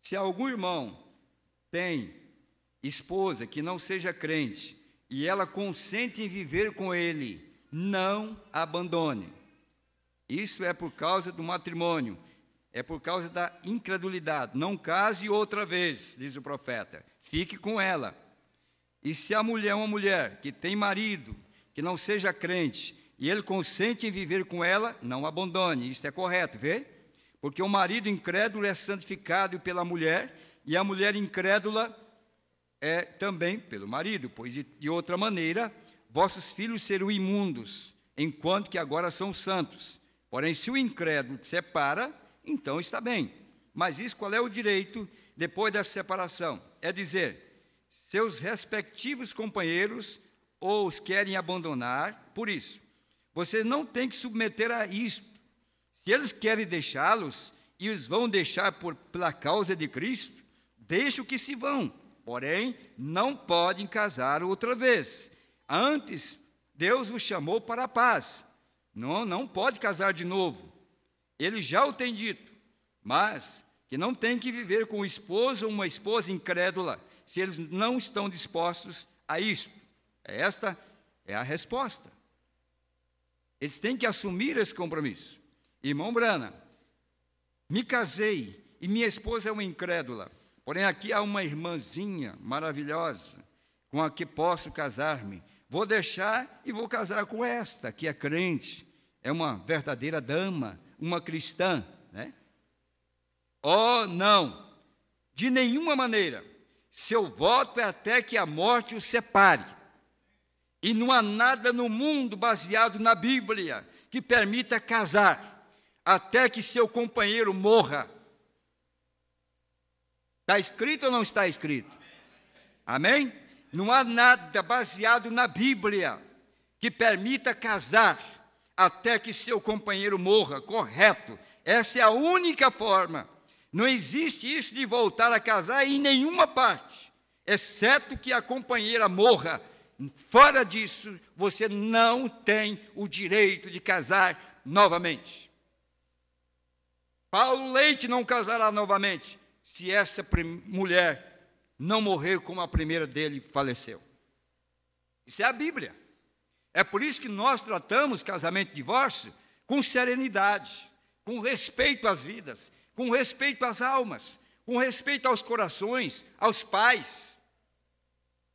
Se algum irmão tem esposa que não seja crente, e ela consente em viver com ele, não abandone. Isso é por causa do matrimônio, é por causa da incredulidade. Não case outra vez, diz o profeta, fique com ela. E se a mulher é uma mulher que tem marido, que não seja crente, e ele consente em viver com ela, não abandone. Isso é correto, vê? Porque o marido incrédulo é santificado pela mulher, e a mulher incrédula é também pelo marido, pois de outra maneira, vossos filhos serão imundos, enquanto que agora são santos. Porém, se o incrédulo separa, então está bem. Mas isso, qual é o direito depois da separação? É dizer, seus respectivos companheiros ou os querem abandonar, por isso, vocês não têm que submeter a isto. Se eles querem deixá-los, e os vão deixar pela causa de Cristo, deixem que se vão. Porém, não podem casar outra vez. Antes, Deus os chamou para a paz. Não pode casar de novo. Ele já o tem dito. Mas que não tem que viver com o esposo ou uma esposa incrédula, se eles não estão dispostos a isso. Esta é a resposta. Eles têm que assumir esse compromisso. Irmão Brana, me casei e minha esposa é uma incrédula. Porém, aqui há uma irmãzinha maravilhosa com a que posso casar-me. Vou deixar e vou casar com esta, que é crente, é uma verdadeira dama, uma cristã, né? Oh, não, de nenhuma maneira. Seu voto é até que a morte os separe. E não há nada no mundo baseado na Bíblia que permita casar até que seu companheiro morra. Está escrito ou não está escrito? Amém? Não há nada baseado na Bíblia que permita casar até que seu companheiro morra, correto. Essa é a única forma. Não existe isso de voltar a casar em nenhuma parte, exceto que a companheira morra. Fora disso, você não tem o direito de casar novamente. Paulo Leite não casará novamente se essa mulher não morrer como a primeira dele faleceu. Isso é a Bíblia. É por isso que nós tratamos casamento e divórcio com serenidade, com respeito às vidas, com respeito às almas, com respeito aos corações, aos pais.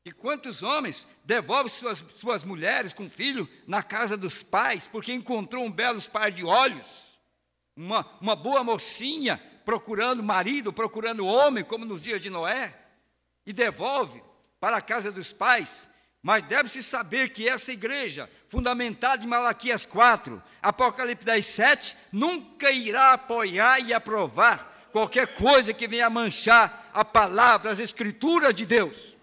E quantos homens devolvem suas mulheres com filho na casa dos pais, porque encontrou um belo par de olhos, uma boa mocinha, procurando marido, procurando homem, como nos dias de Noé, e devolve para a casa dos pais. Mas deve-se saber que essa igreja, fundamentada em Malaquias 4, Apocalipse 10, 7, nunca irá apoiar e aprovar qualquer coisa que venha manchar a palavra, as escrituras de Deus.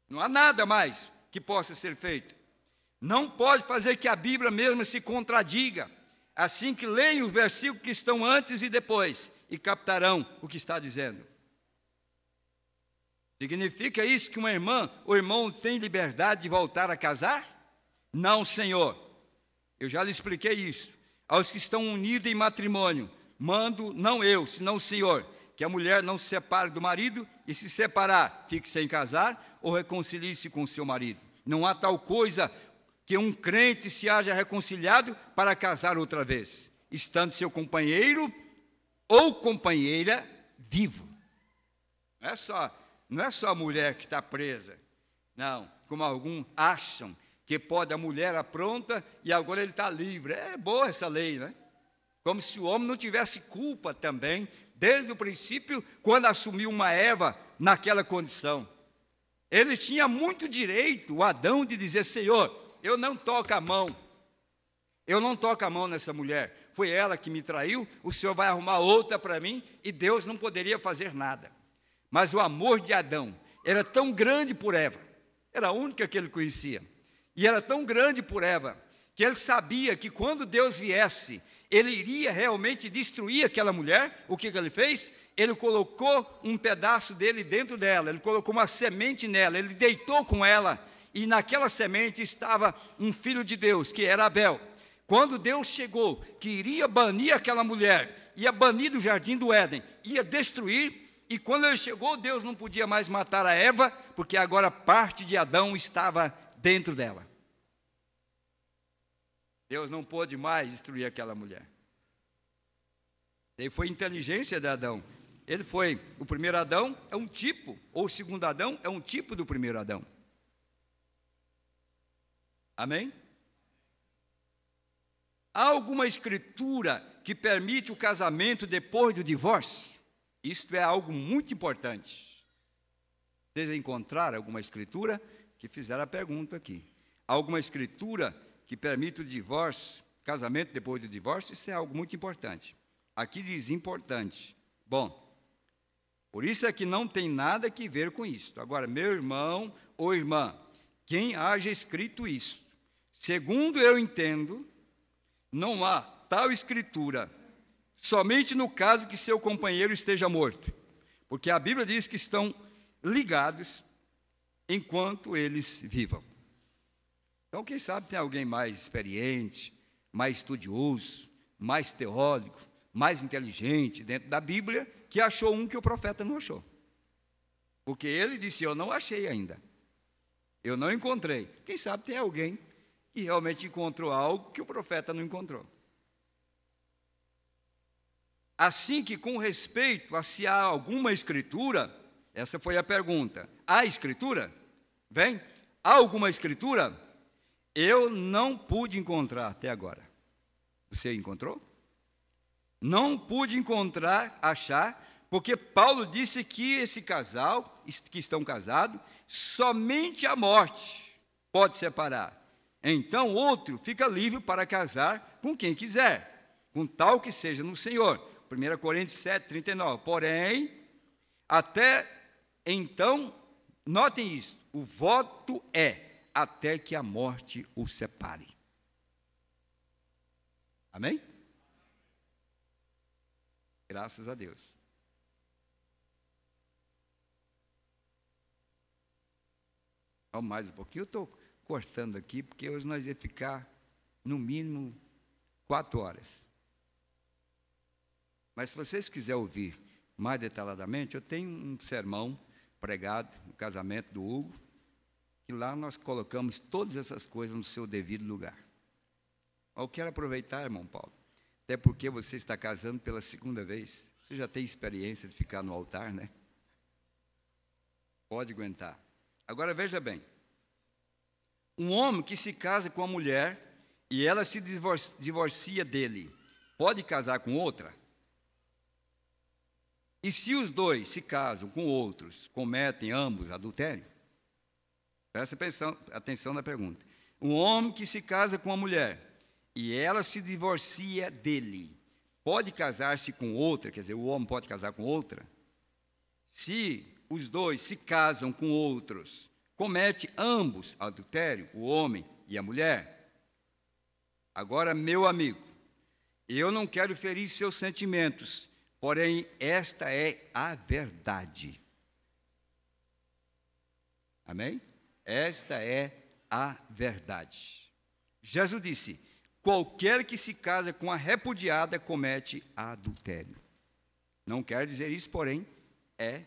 Não há nada mais que possa ser feito. Não pode fazer que a Bíblia mesma se contradiga. Assim que leiam os versículos que estão antes e depois, e captarão o que está dizendo. Significa isso que uma irmã ou irmão tem liberdade de voltar a casar? Não, Senhor. Eu já lhe expliquei isso. Aos que estão unidos em matrimônio, mando, não eu, senão o Senhor, que a mulher não se separe do marido, e se separar, fique sem casar, ou reconcilie-se com o seu marido. Não há tal coisa que um crente se haja reconciliado para casar outra vez, estando seu companheiro ou companheira vivo. Não é só a mulher que está presa, Não, como alguns acham que pode, a mulher apronta e agora ele está livre. É boa essa lei, né? Como se o homem não tivesse culpa também, desde o princípio, quando assumiu uma Eva naquela condição. Ele tinha muito direito, o Adão, de dizer: Senhor, eu não toco a mão. Eu não toco a mão nessa mulher. Foi ela que me traiu, o Senhor vai arrumar outra para mim, e Deus não poderia fazer nada. Mas o amor de Adão era tão grande por Eva, era a única que ele conhecia, e era tão grande por Eva, que ele sabia que quando Deus viesse, ele iria realmente destruir aquela mulher. O que ele fez? Ele colocou um pedaço dele dentro dela, ele colocou uma semente nela, ele deitou com ela, e naquela semente estava um filho de Deus, que era Abel. Quando Deus chegou, que iria banir aquela mulher, ia banir do jardim do Éden, ia destruir, e quando ele chegou, Deus não podia mais matar a Eva, porque agora parte de Adão estava dentro dela. Deus não pôde mais destruir aquela mulher. E foi inteligência de Adão. Ele foi, o primeiro Adão é um tipo, ou o segundo Adão é um tipo do primeiro Adão. Amém? Há alguma escritura que permite o casamento depois do divórcio? Isto é algo muito importante. Vocês encontraram alguma escritura? Que fizeram a pergunta aqui. Há alguma escritura que permite o divórcio, casamento depois do divórcio? Isso é algo muito importante. Aqui diz importante. Bom, por isso é que não tem nada que ver com isso. Agora, meu irmão ou irmã, quem haja escrito isso, segundo eu entendo, não há tal escritura somente no caso que seu companheiro esteja morto, porque a Bíblia diz que estão ligados enquanto eles vivam. Então, quem sabe tem alguém mais experiente, mais estudioso, mais teórico, mais inteligente dentro da Bíblia, que achou um que o profeta não achou. Porque ele disse: eu não achei ainda, eu não encontrei. Quem sabe tem alguém que realmente encontrou algo que o profeta não encontrou. Assim que, com respeito a se há alguma escritura, essa foi a pergunta: há escritura? Vem? Há alguma escritura? Eu não pude encontrar até agora. Você encontrou? Não pude encontrar, achar, porque Paulo disse que esse casal, que estão casados, somente a morte pode separar. Então, outro fica livre para casar com quem quiser, com tal que seja no Senhor. 1 Coríntios 7, 39. Porém, até então, notem isso, o voto é até que a morte o separe. Amém? Graças a Deus. Vamos mais um pouquinho. Eu estou cortando aqui, porque hoje nós ia ficar, no mínimo, 4 horas. Mas se vocês quiserem ouvir mais detalhadamente, eu tenho um sermão pregado no casamento do Hugo, que lá nós colocamos todas essas coisas no seu devido lugar. Eu quero aproveitar, irmão Paulo, até porque você está casando pela segunda vez. Você já tem experiência de ficar no altar, né? Pode aguentar. Agora veja bem, um homem que se casa com uma mulher e ela se divorcia dele, pode casar com outra? E se os dois se casam com outros, cometem ambos adultério? Presta atenção na pergunta. Um homem que se casa com uma mulher e ela se divorcia dele, pode casar-se com outra? Quer dizer, o homem pode casar com outra? Se os dois se casam com outros, comete ambos adultério, o homem e a mulher? Agora, meu amigo, eu não quero ferir seus sentimentos, porém, esta é a verdade. Amém? Esta é a verdade. Jesus disse: qualquer que se casa com a repudiada comete adultério. Não quero dizer isso, porém, é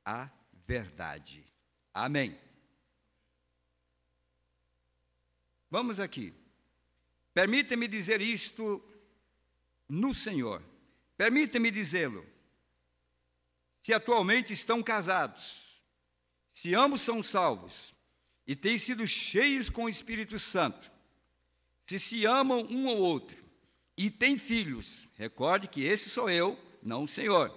a verdade. Amém. Vamos aqui. Permita-me dizer isto no Senhor. Permita-me dizê-lo. Se atualmente estão casados, se ambos são salvos, e têm sido cheios com o Espírito Santo, se amam um ao outro e têm filhos, recorde que esse sou eu, não o Senhor,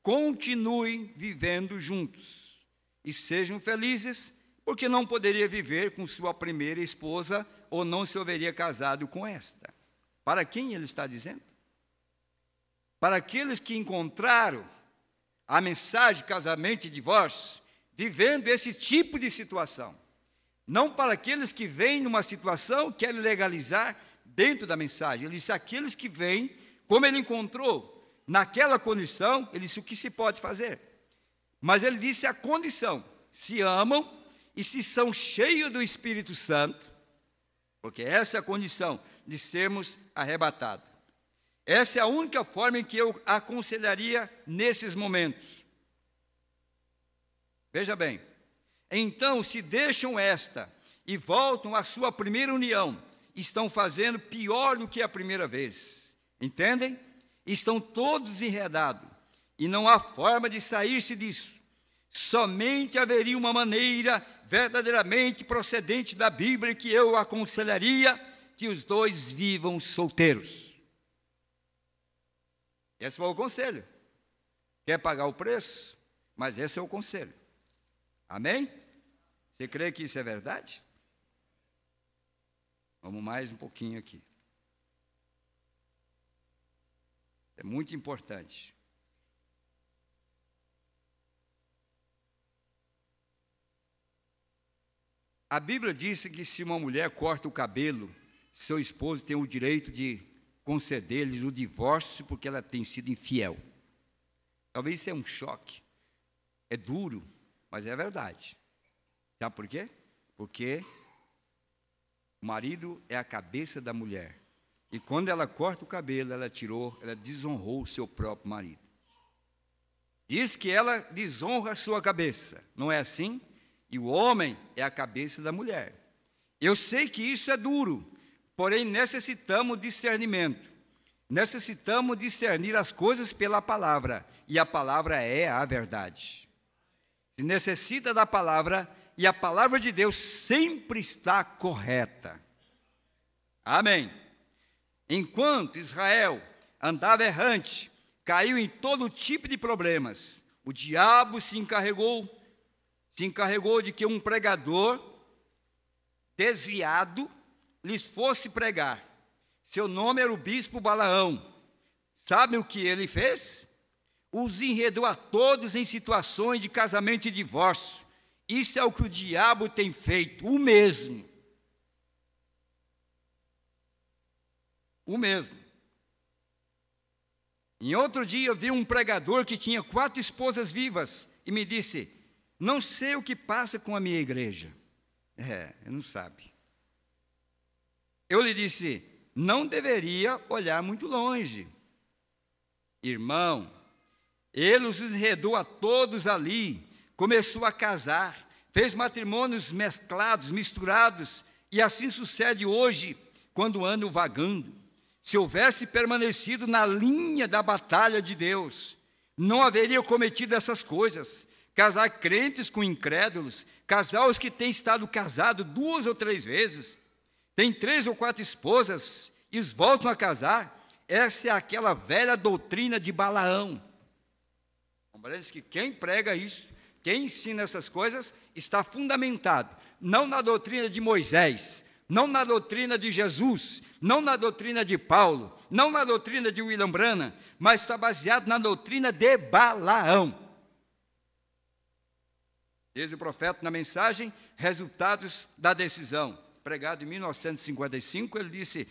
continuem vivendo juntos e sejam felizes, porque não poderia viver com sua primeira esposa ou não se haveria casado com esta. Para quem ele está dizendo? Para aqueles que encontraram a mensagem de casamento e divórcio, vivendo esse tipo de situação. Não para aqueles que vêm numa situação que querem legalizar dentro da mensagem. Ele disse, aqueles que vêm, como ele encontrou naquela condição, ele disse o que se pode fazer. Mas ele disse a condição, se amam e se são cheios do Espírito Santo, porque essa é a condição de sermos arrebatados. Essa é a única forma em que eu aconselharia nesses momentos. Veja bem, então, se deixam esta e voltam à sua primeira união, estão fazendo pior do que a primeira vez. Entendem? Estão todos enredados e não há forma de sair-se disso. Somente haveria uma maneira verdadeiramente procedente da Bíblia que eu aconselharia que os dois vivam solteiros. Esse foi o conselho. Quer pagar o preço? Mas esse é o conselho. Amém? Você crê que isso é verdade? Vamos mais um pouquinho aqui. É muito importante. A Bíblia diz que se uma mulher corta o cabelo, seu esposo tem o direito de conceder-lhes o divórcio porque ela tem sido infiel. Talvez isso é um choque. É duro, mas é verdade. Sabe por quê? Porque o marido é a cabeça da mulher. E quando ela corta o cabelo, ela desonrou o seu próprio marido. Diz que ela desonra a sua cabeça. Não é assim? E o homem é a cabeça da mulher. Eu sei que isso é duro, porém necessitamos discernimento. Necessitamos discernir as coisas pela palavra. E a palavra é a verdade. Se necessita da palavra, e a palavra de Deus sempre está correta. Amém. Enquanto Israel andava errante, caiu em todo tipo de problemas, o diabo se encarregou de que um pregador desviado lhes fosse pregar. Seu nome era o bispo Balaão. Sabe o que ele fez? Os enredou a todos em situações de casamento e divórcio. Isso é o que o diabo tem feito, o mesmo. O mesmo. Em outro dia eu vi um pregador que tinha 4 esposas vivas e me disse, não sei o que passa com a minha igreja. Não sabe. Eu lhe disse, não deveria olhar muito longe. Irmão, ele os enredou a todos ali, começou a casar, fez matrimônios mesclados, misturados, e assim sucede hoje, quando andam vagando. Se houvesse permanecido na linha da batalha de Deus, não haveria cometido essas coisas. Casar crentes com incrédulos, casar os que têm estado casados 2 ou 3 vezes, tem 3 ou 4 esposas e os voltam a casar. Essa é aquela velha doutrina de Balaão. Compreende que quem prega isso, quem ensina essas coisas, está fundamentado, não na doutrina de Moisés, não na doutrina de Jesus, não na doutrina de Paulo, não na doutrina de William Branham, mas está baseado na doutrina de Balaão. Diz o profeta na mensagem, Resultados da Decisão, pregado em 1955, ele disse,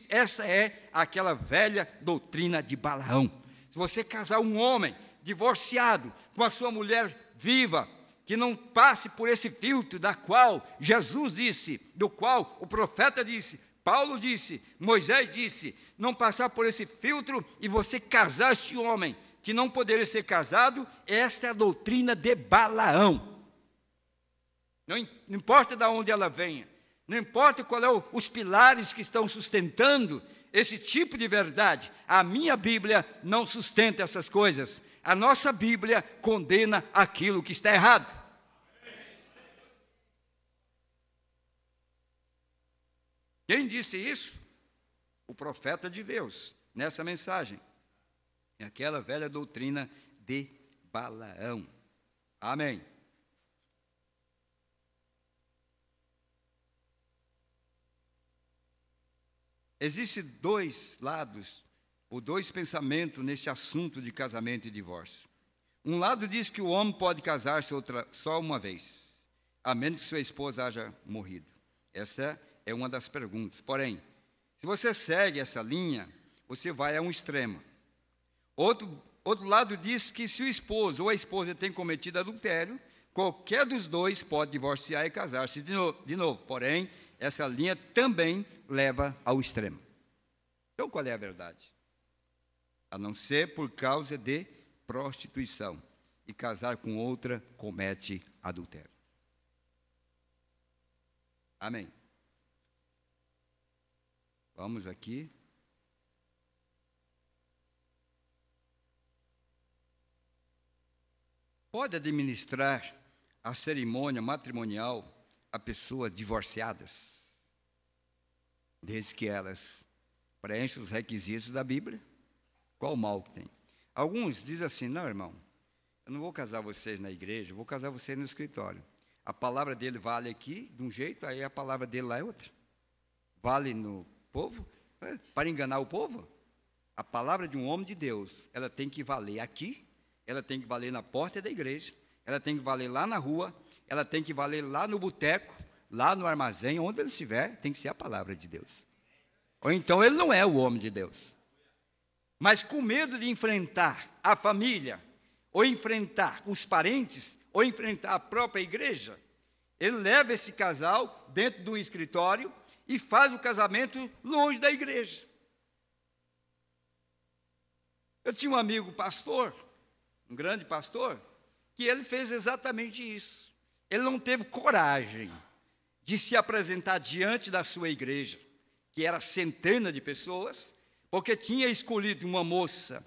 essa é aquela velha doutrina de Balaão. Se você casar um homem divorciado com a sua mulher viva, que não passe por esse filtro da qual Jesus disse, do qual o profeta disse, Paulo disse, Moisés disse, não passar por esse filtro e você casar este homem que não poderia ser casado, esta é a doutrina de Balaão. Não importa de onde ela venha, não importa qual é os pilares que estão sustentando esse tipo de verdade, a minha Bíblia não sustenta essas coisas. A nossa Bíblia condena aquilo que está errado. Quem disse isso? O profeta de Deus, nessa mensagem. É aquela velha doutrina de Balaão. Amém. Existem dois lados, ou dois pensamentos neste assunto de casamento e divórcio. Um lado diz que o homem pode casar-se só uma vez, a menos que sua esposa haja morrido. Essa é uma das perguntas. Porém, se você segue essa linha, você vai a um extremo. Outro lado diz que se o esposo ou a esposa tem cometido adultério, qualquer dos dois pode divorciar e casar-se de novo. Porém, essa linha também leva ao extremo. Então, qual é a verdade? A não ser por causa de prostituição, e casar com outra comete adultério. Amém. Vamos aqui. Pode administrar a cerimônia matrimonial a pessoas divorciadas, desde que elas preenchem os requisitos da Bíblia? Qual o mal que tem? Alguns dizem assim: não, irmão, eu não vou casar vocês na igreja, eu vou casar vocês no escritório. A palavra dele vale aqui de um jeito, aí a palavra dele lá é outra. Vale no povo, para enganar o povo. A palavra de um homem de Deus, ela tem que valer aqui, ela tem que valer na porta da igreja, ela tem que valer lá na rua, ela tem que valer lá no boteco, lá no armazém, onde ele estiver, tem que ser a palavra de Deus. Ou então ele não é o homem de Deus. Mas com medo de enfrentar a família, ou enfrentar os parentes, ou enfrentar a própria igreja, ele leva esse casal dentro do escritório e faz o casamento longe da igreja. Eu tinha um amigo pastor, um grande pastor, que ele fez exatamente isso. Ele não teve coragem de se apresentar diante da sua igreja, que era centenas de pessoas, porque tinha escolhido uma moça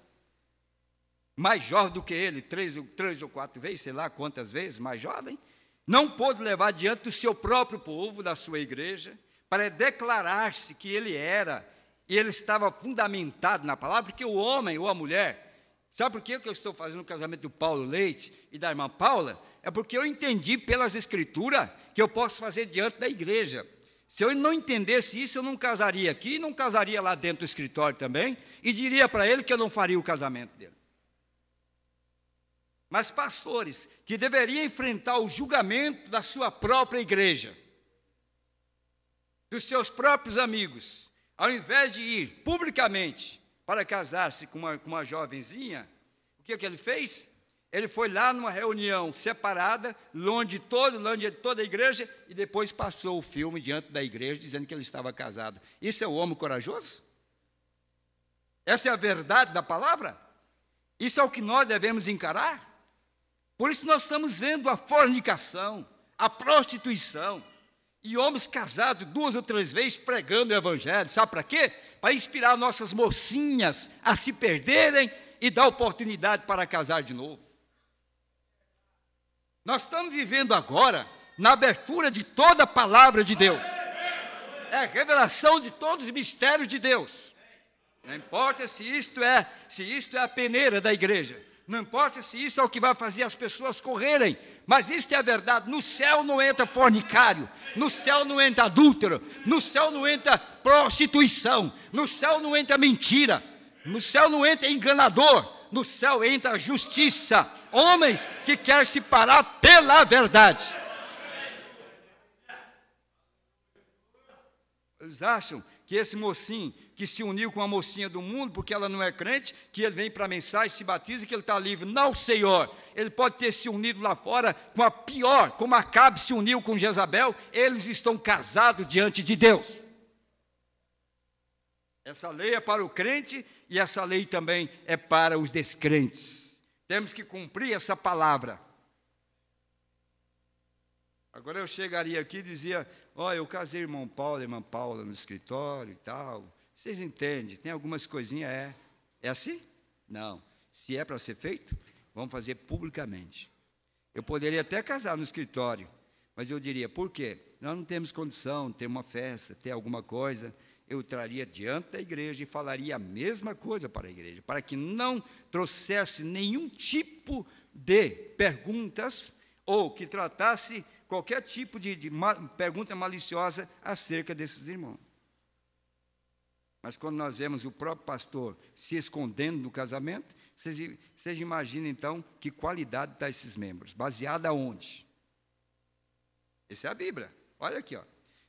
mais jovem do que ele, três ou quatro vezes, sei lá quantas vezes, mais jovem, não pôde levar diante do seu próprio povo, da sua igreja, para declarar-se que ele era, e ele estava fundamentado na palavra, porque o homem ou a mulher, sabe por que eu estou fazendo o casamento do Paulo Leite e da irmã Paula? É porque eu entendi pelas escrituras que eu posso fazer diante da igreja. Se eu não entendesse isso, eu não casaria aqui, não casaria lá dentro do escritório também, e diria para ele que eu não faria o casamento dele. Mas pastores que deveriam enfrentar o julgamento da sua própria igreja, dos seus próprios amigos, ao invés de ir publicamente para casar-se com uma jovenzinha, o que ele fez? Ele foi lá numa reunião separada, longe de toda a igreja, e depois passou o filme diante da igreja, dizendo que ele estava casado. Isso é o homem corajoso? Essa é a verdade da palavra? Isso é o que nós devemos encarar? Por isso nós estamos vendo a fornicação, a prostituição, e homens casados 2 ou 3 vezes pregando o evangelho. Sabe para quê? Para inspirar nossas mocinhas a se perderem e dar oportunidade para casar de novo. Nós estamos vivendo agora na abertura de toda a palavra de Deus. É a revelação de todos os mistérios de Deus. Não importa se isto é a peneira da igreja. Não importa se isso é o que vai fazer as pessoas correrem. Mas isto é a verdade. No céu não entra fornicário. No céu não entra adúltero. No céu não entra prostituição. No céu não entra mentira. No céu não entra enganador. No céu entra a justiça. Homens que querem se parar pela verdade. Eles acham que esse mocinho que se uniu com a mocinha do mundo, porque ela não é crente, que ele vem para a mensagem, se batiza e que ele está livre. Não, Senhor. Ele pode ter se unido lá fora com a pior, como Acabe se uniu com Jezabel. Eles estão casados diante de Deus. Essa lei é para o crente e essa lei também é para os descrentes. Temos que cumprir essa palavra. Agora eu chegaria aqui e dizia: olha, eu casei irmão Paulo e irmã Paula no escritório e tal. Vocês entendem, tem algumas coisinhas, é assim? Não. Se é para ser feito, vamos fazer publicamente. Eu poderia até casar no escritório, mas eu diria: por quê? nós não temos condição de ter uma festa, ter alguma coisa, eu traria diante da igreja e falaria a mesma coisa para a igreja, para que não trouxesse nenhum tipo de perguntas ou que tratasse qualquer tipo de pergunta maliciosa acerca desses irmãos. Mas quando nós vemos o próprio pastor se escondendo do casamento, vocês imaginam então que qualidade está esses membros, baseada onde? Essa é a Bíblia. Olha aqui, ó.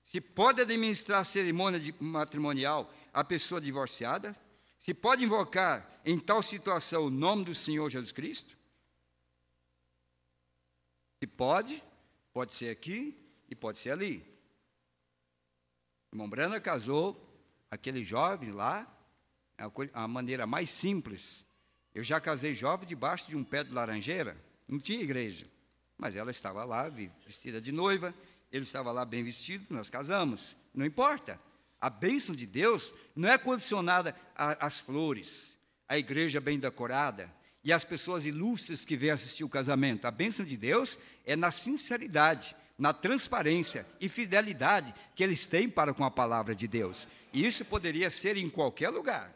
Se pode administrar a cerimônia matrimonial a pessoa divorciada? Se pode invocar em tal situação o nome do Senhor Jesus Cristo? Se pode, pode ser aqui e pode ser ali. O irmão Brana casou aquele jovem lá, a maneira mais simples. Eu já casei jovem debaixo de um pé de laranjeira, não tinha igreja, mas ela estava lá vestida de noiva, ele estava lá bem vestido, nós casamos. Não importa, a bênção de Deus não é condicionada às flores, à igreja bem decorada e às pessoas ilustres que vêm assistir o casamento. A bênção de Deus é na sinceridade, na transparência e fidelidade que eles têm para com a palavra de Deus. E isso poderia ser em qualquer lugar.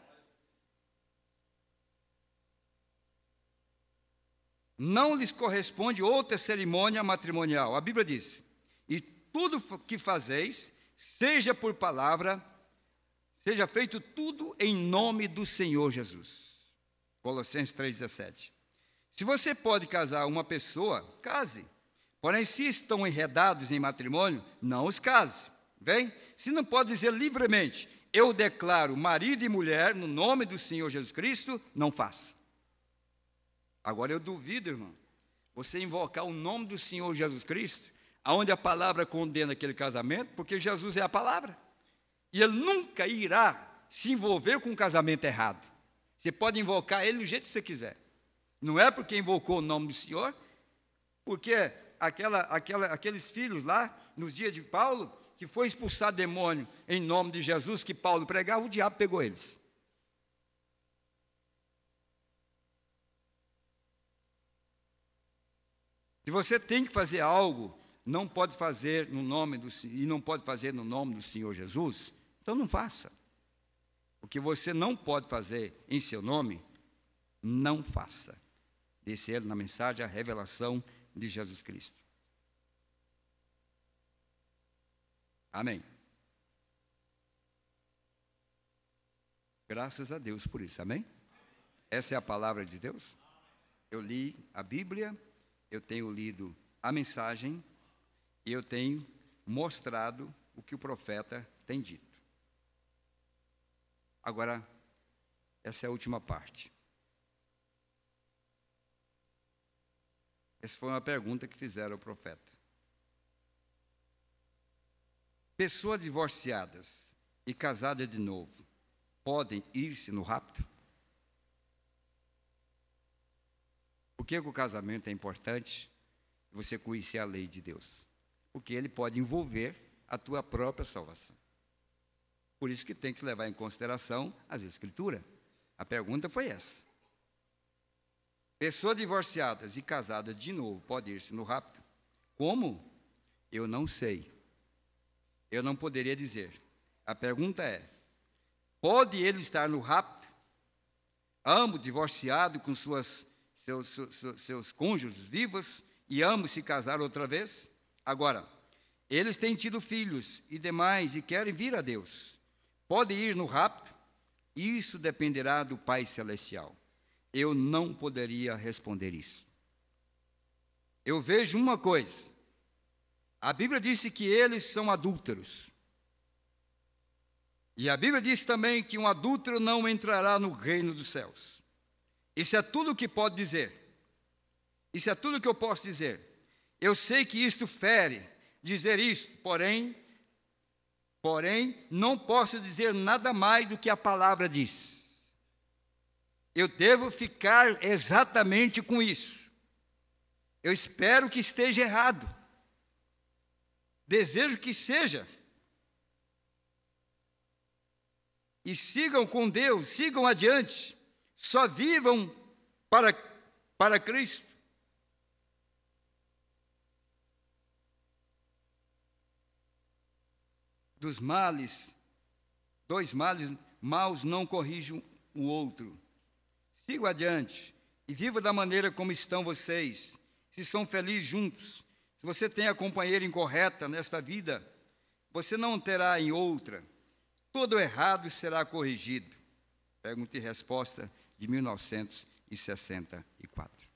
Não lhes corresponde outra cerimônia matrimonial. A Bíblia diz: e tudo que fazeis, seja por palavra, seja feito tudo em nome do Senhor Jesus. Colossenses 3,17. Se você pode casar uma pessoa, case. Porém, se estão enredados em matrimônio, não os case. Bem? Se não pode dizer livremente, eu declaro marido e mulher no nome do Senhor Jesus Cristo, não faça. Agora eu duvido, irmão, você invocar o nome do Senhor Jesus Cristo, aonde a palavra condena aquele casamento, porque Jesus é a palavra. E ele nunca irá se envolver com um casamento errado. Você pode invocar ele do jeito que você quiser. Não é porque invocou o nome do Senhor, porque aqueles filhos lá, nos dias de Paulo, que foi expulsar demônio em nome de Jesus, que Paulo pregava, o diabo pegou eles. Se você tem que fazer algo, não pode fazer no nome e não pode fazer no nome do Senhor Jesus, então não faça. O que você não pode fazer em seu nome, não faça. Disse ele na mensagem, a revelação de Jesus Cristo. Amém. Graças a Deus por isso, amém? Essa é a palavra de Deus. Eu li a Bíblia, eu tenho lido a mensagem e eu tenho mostrado o que o profeta tem dito. Agora, essa é a última parte. Essa foi uma pergunta que fizeram ao profeta. Pessoas divorciadas e casadas de novo podem ir-se no rapto? Por que o casamento é importante? Você conhecer a lei de Deus. Porque ele pode envolver a tua própria salvação. Por isso que tem que levar em consideração as Escrituras. A pergunta foi essa. Pessoas divorciadas e casadas de novo podem ir-se no rapto? Como? Eu não sei. Eu não poderia dizer. A pergunta é: pode ele estar no rapto? Ambos divorciados com seus cônjuges vivos e ambos se casar outra vez? Agora, eles têm tido filhos e demais e querem vir a Deus. Pode ir no rapto? Isso dependerá do Pai Celestial. Eu não poderia responder isso. Eu vejo uma coisa. A Bíblia disse que eles são adúlteros. E a Bíblia diz também que um adúltero não entrará no reino dos céus. Isso é tudo o que pode dizer. Isso é tudo o que eu posso dizer. Eu sei que isto fere dizer isto, porém, não posso dizer nada mais do que a palavra diz. Eu devo ficar exatamente com isso. Eu espero que esteja errado. Desejo que seja. E sigam com Deus, sigam adiante. Só vivam para Cristo. dos males, dois males maus não corrigem o outro. Siga adiante e viva da maneira como estão vocês, se são felizes juntos. Se você tem a companheira incorreta nesta vida, você não terá em outra. Todo errado será corrigido. Pergunta e resposta de 1964.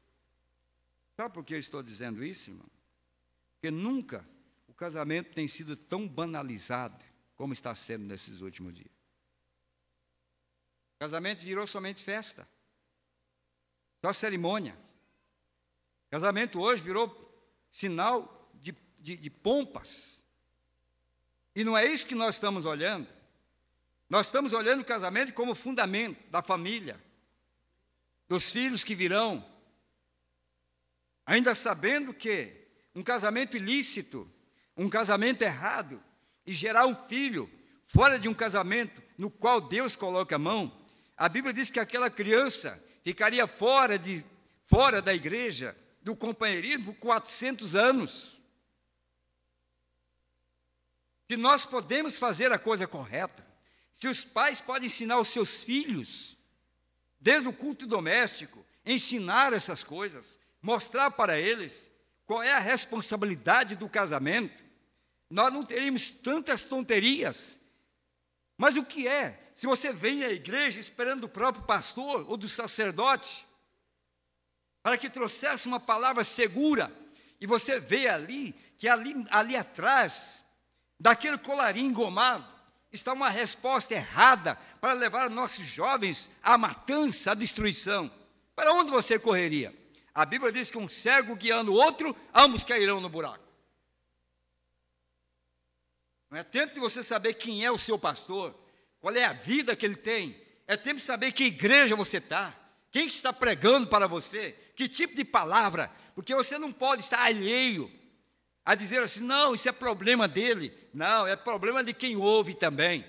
Sabe por que eu estou dizendo isso, irmão? Porque nunca o casamento tem sido tão banalizado como está sendo nesses últimos dias. O casamento virou somente festa, só cerimônia. O casamento hoje virou sinal de pompas. E não é isso que nós estamos olhando. Nós estamos olhando o casamento como fundamento da família, dos filhos que virão, ainda sabendo que um casamento ilícito, um casamento errado, e gerar um filho fora de um casamento no qual Deus coloca a mão, a Bíblia diz que aquela criança ficaria fora da igreja, do companheirismo, por 400 anos. Se nós podemos fazer a coisa correta, se os pais podem ensinar os seus filhos, desde o culto doméstico, ensinar essas coisas, mostrar para eles qual é a responsabilidade do casamento, nós não teríamos tantas tonterias. Mas o que é? Se você vem à igreja esperando do próprio pastor ou do sacerdote, para que trouxesse uma palavra segura, e você vê ali, que ali atrás, daquele colarinho engomado, está uma resposta errada para levar nossos jovens à matança, à destruição. Para onde você correria? A Bíblia diz que um cego guiando o outro, ambos cairão no buraco. Não é tempo de você saber quem é o seu pastor, qual é a vida que ele tem. É tempo de saber que igreja você está, quem que está pregando para você, que tipo de palavra, porque você não pode estar alheio a dizer assim, não, isso é problema dele. Não, é problema de quem ouve também.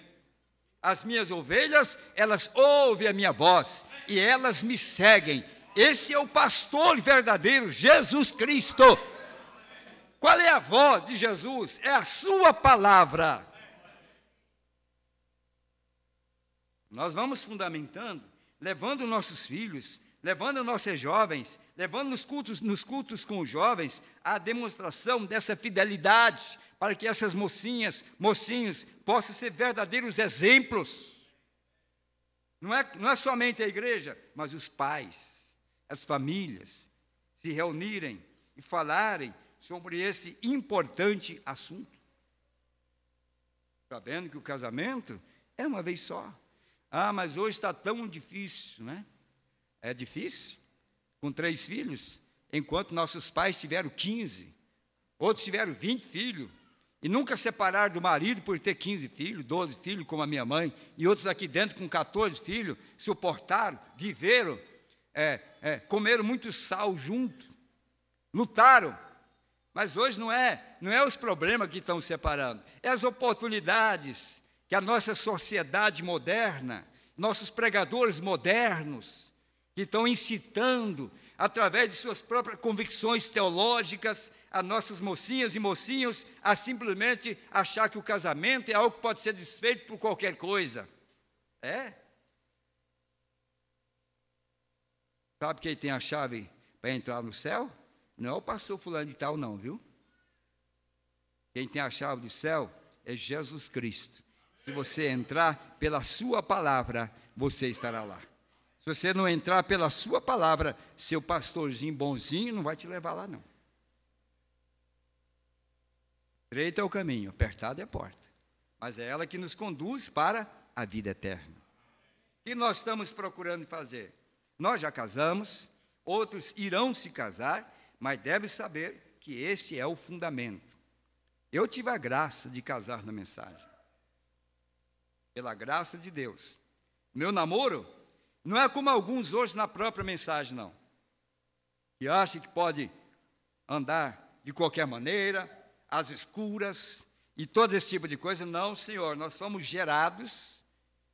As minhas ovelhas, elas ouvem a minha voz e elas me seguem. Esse é o pastor verdadeiro, Jesus Cristo. Qual é a voz de Jesus? É a sua palavra. Nós vamos fundamentando, levando nossos filhos, levando nossos jovens, levando nos cultos com os jovens, a demonstração dessa fidelidade, para que essas mocinhos, possam ser verdadeiros exemplos. Não é somente a igreja, mas os pais, as famílias, se reunirem e falarem sobre esse importante assunto. Sabendo que o casamento é uma vez só. Ah, mas hoje está tão difícil, né? É difícil? Com 3 filhos, enquanto nossos pais tiveram 15, outros tiveram 20 filhos, e nunca separaram do marido por ter 15 filhos, 12 filhos, como a minha mãe, e outros aqui dentro com 14 filhos, suportaram, viveram, comeram muito sal junto, lutaram. Mas hoje não é os problemas que estão separando, é as oportunidades que a nossa sociedade moderna, nossos pregadores modernos, que estão incitando, através de suas próprias convicções teológicas, a nossas mocinhas e mocinhos a simplesmente achar que o casamento é algo que pode ser desfeito por qualquer coisa. Sabe quem tem a chave para entrar no céu? Não é o pastor fulano de tal, não, viu? Quem tem a chave do céu é Jesus Cristo. Se você entrar pela sua palavra, você estará lá. Se você não entrar pela sua palavra, seu pastorzinho bonzinho não vai te levar lá, não. Estreito é o caminho, apertado é a porta. Mas é ela que nos conduz para a vida eterna. O que nós estamos procurando fazer? Nós já casamos, outros irão se casar, mas devem saber que este é o fundamento. Eu tive a graça de casar na mensagem. Pela graça de Deus. Meu namoro não é como alguns hoje na própria mensagem, não. Que acham que pode andar de qualquer maneira, às escuras, e todo esse tipo de coisa. Não, Senhor, nós fomos gerados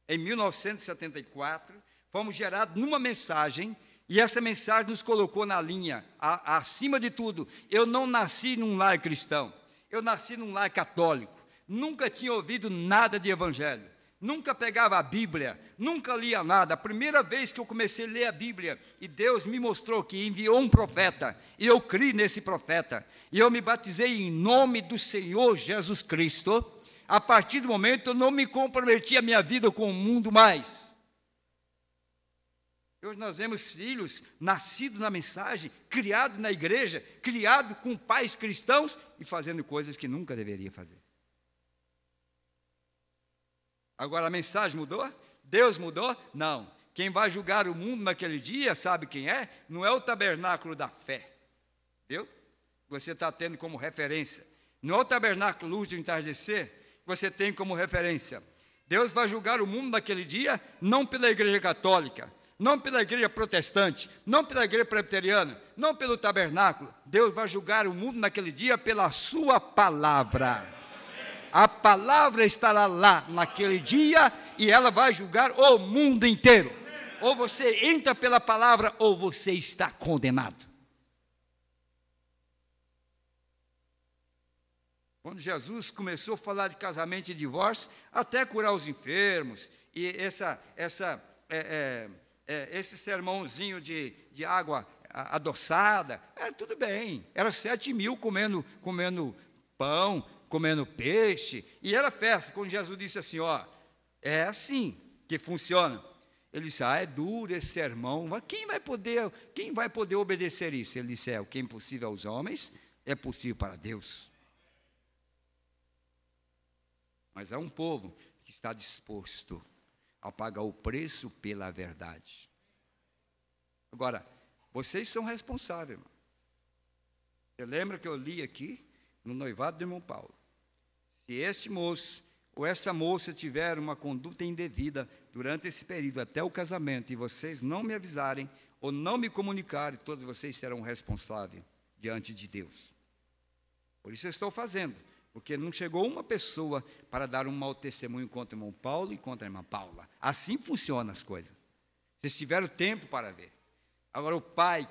em 1974, fomos gerados numa mensagem, e essa mensagem nos colocou na linha, acima de tudo. Eu não nasci num lar cristão, eu nasci num lar católico, nunca tinha ouvido nada de evangelho, nunca pegava a Bíblia, nunca lia nada. A primeira vez que eu comecei a ler a Bíblia, e Deus me mostrou que enviou um profeta, e eu criei nesse profeta, e eu me batizei em nome do Senhor Jesus Cristo. A partir do momento eu não me comprometi a minha vida com o mundo mais. Hoje nós vemos filhos nascidos na mensagem, criados na igreja, criados com pais cristãos e fazendo coisas que nunca deveria fazer. Agora a mensagem mudou? Deus mudou? Não. Quem vai julgar o mundo naquele dia, sabe quem é? Não é o tabernáculo da fé. Viu? Você está tendo como referência. Não é o tabernáculo luz do entardecer que você tem como referência. Deus vai julgar o mundo naquele dia, não pela igreja católica, não pela igreja protestante, não pela igreja presbiteriana, não pelo tabernáculo. Deus vai julgar o mundo naquele dia pela sua palavra. A palavra estará lá naquele dia e ela vai julgar o mundo inteiro. Ou você entra pela palavra ou você está condenado. Quando Jesus começou a falar de casamento e divórcio, até curar os enfermos, e esse sermãozinho de água adoçada, era tudo bem. Era 7.000 comendo pão, comendo peixe, e era festa. Quando Jesus disse assim, ó, é assim que funciona. Ele disse, é duro esse sermão, mas quem vai poder obedecer isso? Ele disse, o que é impossível aos homens, é possível para Deus. Mas há um povo que está disposto a pagar o preço pela verdade. Agora, vocês são responsáveis, irmão. Você lembra que eu li aqui, no noivado do irmão Paulo? Se este moço ou essa moça tiver uma conduta indevida durante esse período até o casamento, e vocês não me avisarem ou não me comunicarem, todos vocês serão responsáveis diante de Deus. Por isso eu estou fazendo, porque não chegou uma pessoa para dar um mau testemunho contra o irmão Paulo e contra a irmã Paula. Assim funcionam as coisas. Vocês tiveram tempo para ver. Agora o pai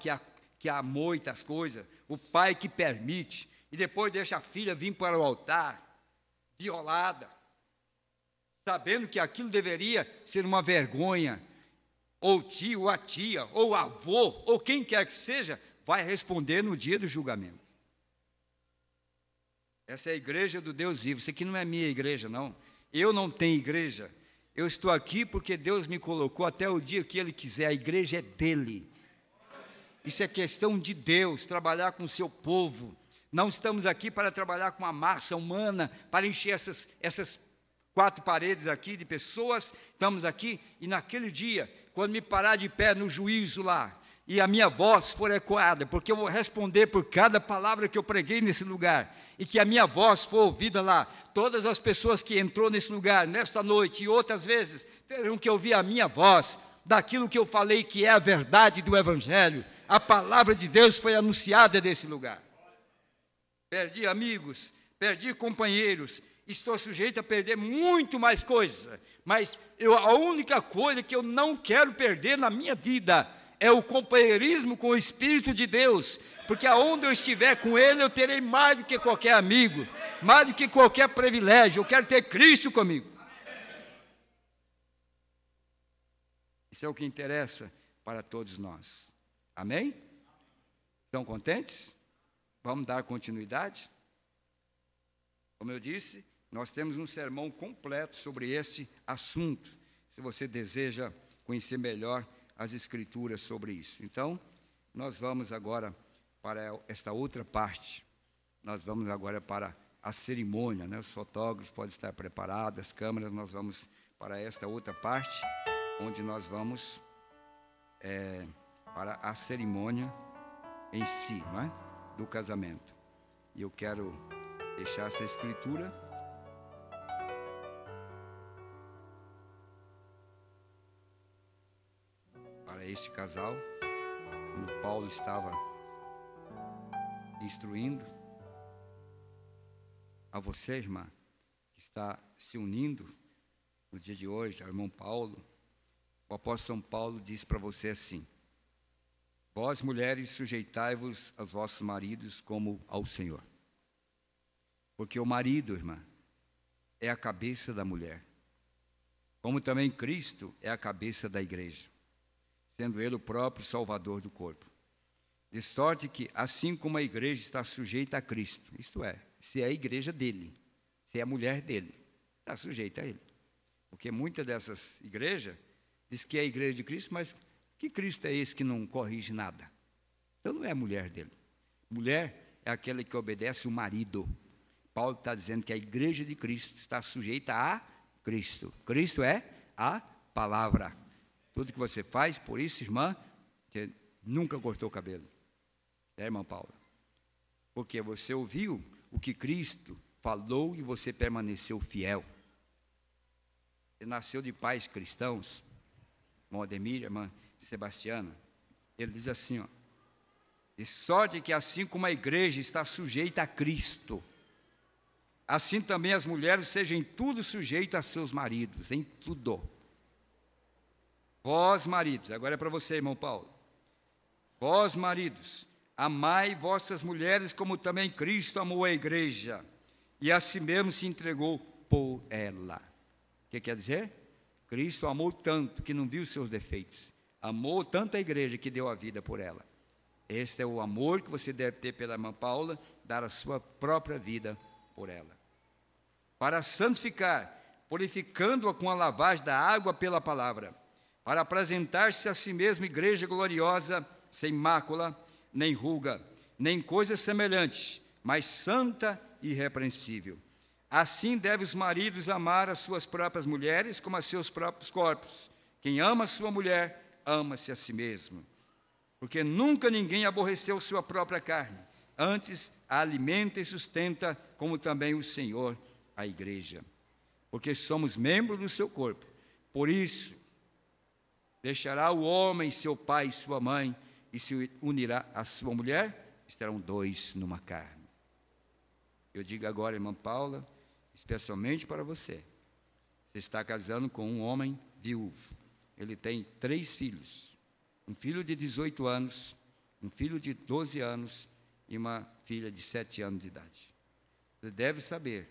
que amoita as coisas, o pai que permite, e depois deixa a filha vir para o altar, violada, sabendo que aquilo deveria ser uma vergonha, ou o tio, ou a tia, ou o avô, ou quem quer que seja, vai responder no dia do julgamento. Essa é a igreja do Deus vivo. Isso aqui não é minha igreja, não. Eu não tenho igreja. Eu estou aqui porque Deus me colocou até o dia que Ele quiser. A igreja é dEle. Isso é questão de Deus, trabalhar com o seu povo. Não estamos aqui para trabalhar com a massa humana, para encher essas 4 paredes aqui de pessoas. Estamos aqui e naquele dia, quando me parar de pé no juízo lá, e a minha voz for ecoada, porque eu vou responder por cada palavra que eu preguei nesse lugar, e que a minha voz for ouvida lá, todas as pessoas que entrou nesse lugar, nesta noite e outras vezes, terão que ouvir a minha voz, daquilo que eu falei que é a verdade do Evangelho. A palavra de Deus foi anunciada nesse lugar. Perdi amigos, perdi companheiros, estou sujeito a perder muito mais coisas, mas a única coisa que eu não quero perder na minha vida é o companheirismo com o Espírito de Deus, porque aonde eu estiver com Ele, eu terei mais do que qualquer amigo, mais do que qualquer privilégio. Eu quero ter Cristo comigo. Isso é o que interessa para todos nós. Amém? Estão contentes? Vamos dar continuidade? Como eu disse, nós temos um sermão completo sobre este assunto, se você deseja conhecer melhor as Escrituras sobre isso. Então, nós vamos agora para esta outra parte. Nós vamos agora para a cerimônia, né? Os fotógrafos podem estar preparados, as câmeras, nós vamos para esta outra parte, onde nós vamos para a cerimônia em si, não é? Do casamento. E eu quero deixar essa escritura para este casal, quando Paulo estava instruindo a você, irmã, que está se unindo no dia de hoje, ao irmão Paulo. O apóstolo São Paulo diz para você assim: vós, mulheres, sujeitai-vos aos vossos maridos como ao Senhor. Porque o marido, irmã, é a cabeça da mulher, como também Cristo é a cabeça da igreja, sendo ele o próprio Salvador do corpo. De sorte que, assim como a igreja está sujeita a Cristo, isto é, se é a igreja dele, se é a mulher dele, está sujeita a ele. Porque muitas dessas igrejas diz que é a igreja de Cristo, mas que Cristo é esse que não corrige nada? Então não é a mulher dele. Mulher é aquela que obedece o marido. Paulo está dizendo que a igreja de Cristo está sujeita a Cristo. Cristo é a palavra. Tudo que você faz, por isso, irmã, você nunca cortou o cabelo. É, irmã Paula? Porque você ouviu o que Cristo falou e você permaneceu fiel. Você nasceu de pais cristãos, irmão Ademir, irmã Sebastiana. Ele diz assim, ó, de sorte que assim como a igreja está sujeita a Cristo, assim também as mulheres sejam em tudo sujeitas a seus maridos, em tudo. Vós, maridos, agora é para você, irmão Paulo. Vós, maridos, amai vossas mulheres como também Cristo amou a igreja e a si mesmo se entregou por ela. O que quer dizer? Cristo amou tanto que não viu seus defeitos. Amou tanto a igreja que deu a vida por ela. Este é o amor que você deve ter pela irmã Paula, dar a sua própria vida por ela. Para santificar, purificando-a com a lavagem da água pela palavra, para apresentar-se a si mesma igreja gloriosa, sem mácula, nem ruga, nem coisa semelhante, mas santa e irrepreensível. Assim devem os maridos amar as suas próprias mulheres como a seus próprios corpos. Quem ama a sua mulher, ama-se a si mesmo. Porque nunca ninguém aborreceu sua própria carne, antes a alimenta e sustenta, como também o Senhor a igreja. Porque somos membros do seu corpo. Por isso, deixará o homem seu pai e sua mãe, e se unirá à sua mulher, estarão dois numa carne. Eu digo agora, irmã Paula, especialmente para você. Você está casando com um homem viúvo. Ele tem 3 filhos. Um filho de 18 anos, um filho de 12 anos e uma filha de 7 anos de idade. Você deve saber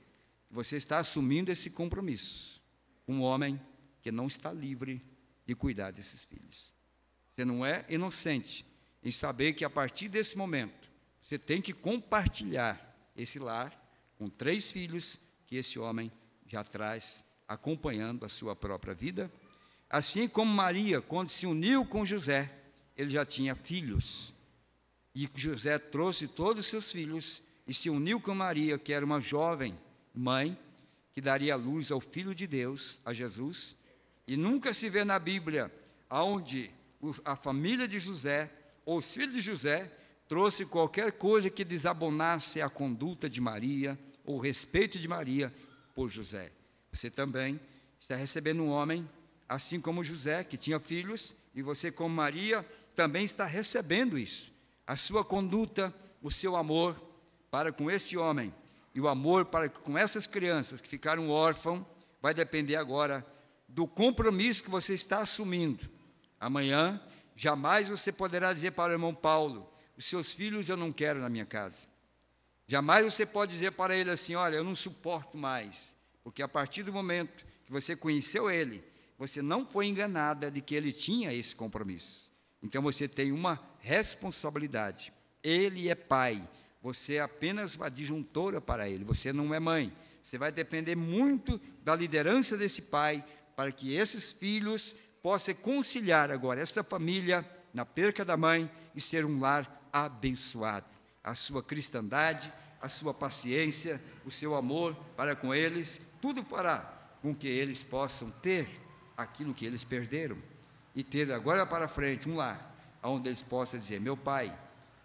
que você está assumindo esse compromisso. Um homem que não está livre de cuidar desses filhos. Você não é inocente em saber que a partir desse momento você tem que compartilhar esse lar com 3 filhos que esse homem já traz acompanhando a sua própria vida. Assim como Maria, quando se uniu com José, ele já tinha filhos. E José trouxe todos os seus filhos e se uniu com Maria, que era uma jovem mãe, que daria luz ao Filho de Deus, a Jesus. E nunca se vê na Bíblia onde a família de José, ou os filhos de José, trouxe qualquer coisa que desabonasse a conduta de Maria, ou o respeito de Maria por José. Você também está recebendo um homem, assim como José, que tinha filhos, e você, como Maria, também está recebendo isso. A sua conduta, o seu amor para com esse homem, e o amor para com essas crianças que ficaram órfãos, vai depender agora do compromisso que você está assumindo. Amanhã, jamais você poderá dizer para o irmão Paulo, os seus filhos eu não quero na minha casa. Jamais você pode dizer para ele assim, olha, eu não suporto mais, porque a partir do momento que você conheceu ele, você não foi enganada de que ele tinha esse compromisso. Então você tem uma responsabilidade. Ele é pai, você é apenas uma adjuntora para ele, você não é mãe. Você vai depender muito da liderança desse pai para que esses filhos possam conciliar agora essa família na perca da mãe e ser um lar abençoado. A sua cristandade, a sua paciência, o seu amor para com eles, tudo fará com que eles possam ter aquilo que eles perderam e ter agora para frente um lar onde eles possam dizer, meu pai,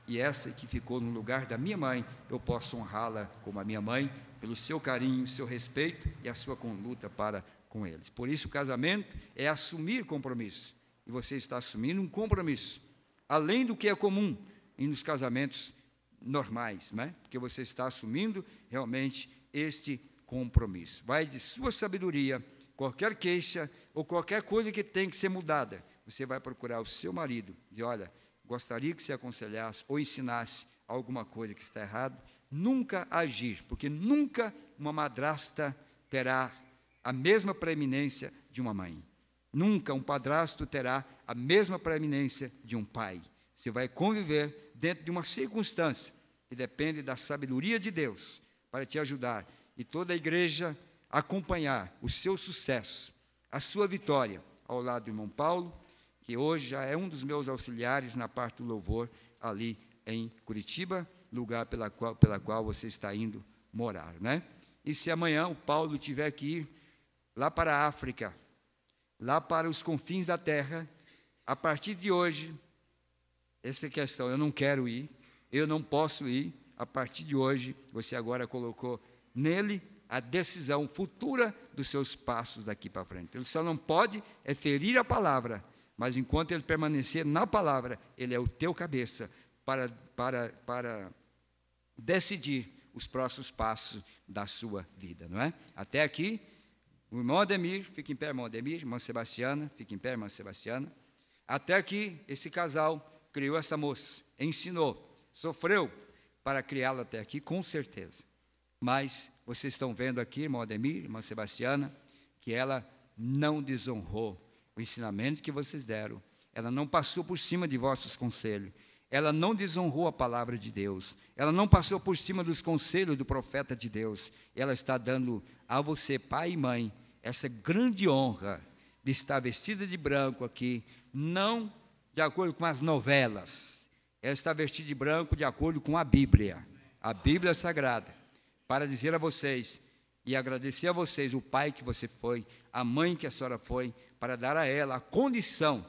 e essa que ficou no lugar da minha mãe, eu posso honrá-la como a minha mãe, pelo seu carinho, seu respeito e a sua conduta para com eles. Por isso o casamento é assumir compromisso, e você está assumindo um compromisso, além do que é comum nos casamentos normais, não é? Porque você está assumindo realmente este compromisso. Vai de sua sabedoria, qualquer queixa ou qualquer coisa que tem que ser mudada, você vai procurar o seu marido e olha, gostaria que você aconselhasse ou ensinasse alguma coisa que está errada. Nunca agir, porque nunca uma madrasta terá a mesma preeminência de uma mãe. Nunca um padrasto terá a mesma preeminência de um pai. Você vai conviver dentro de uma circunstância que depende da sabedoria de Deus para te ajudar. E toda a igreja acompanhar o seu sucesso, a sua vitória, ao lado do irmão Paulo, que hoje já é um dos meus auxiliares na parte do louvor, ali em Curitiba, lugar pela qual você está indo morar, né? E se amanhã o Paulo tiver que ir lá para a África, lá para os confins da terra, a partir de hoje, essa questão, eu não quero ir, eu não posso ir, a partir de hoje, você agora colocou nele a decisão futura dos seus passos daqui para frente. Ele só não pode ferir a palavra, mas enquanto ele permanecer na palavra, ele é o teu cabeça para decidir os próximos passos da sua vida, não é? Até aqui, o irmão Ademir, fica em pé, irmão Ademir, irmã Sebastiana, fica em pé, irmã Sebastiana. Até aqui, esse casal criou essa moça, ensinou, sofreu para criá-la até aqui, com certeza. Mas vocês estão vendo aqui, irmão Ademir, irmã Sebastiana, que ela não desonrou o ensinamento que vocês deram. Ela não passou por cima de vossos conselhos. Ela não desonrou a palavra de Deus. Ela não passou por cima dos conselhos do profeta de Deus. Ela está dando a você, pai e mãe, essa grande honra de estar vestida de branco aqui, não de acordo com as novelas. Ela está vestida de branco de acordo com a Bíblia Sagrada, para dizer a vocês e agradecer a vocês o pai que você foi, a mãe que a senhora foi, para dar a ela a condição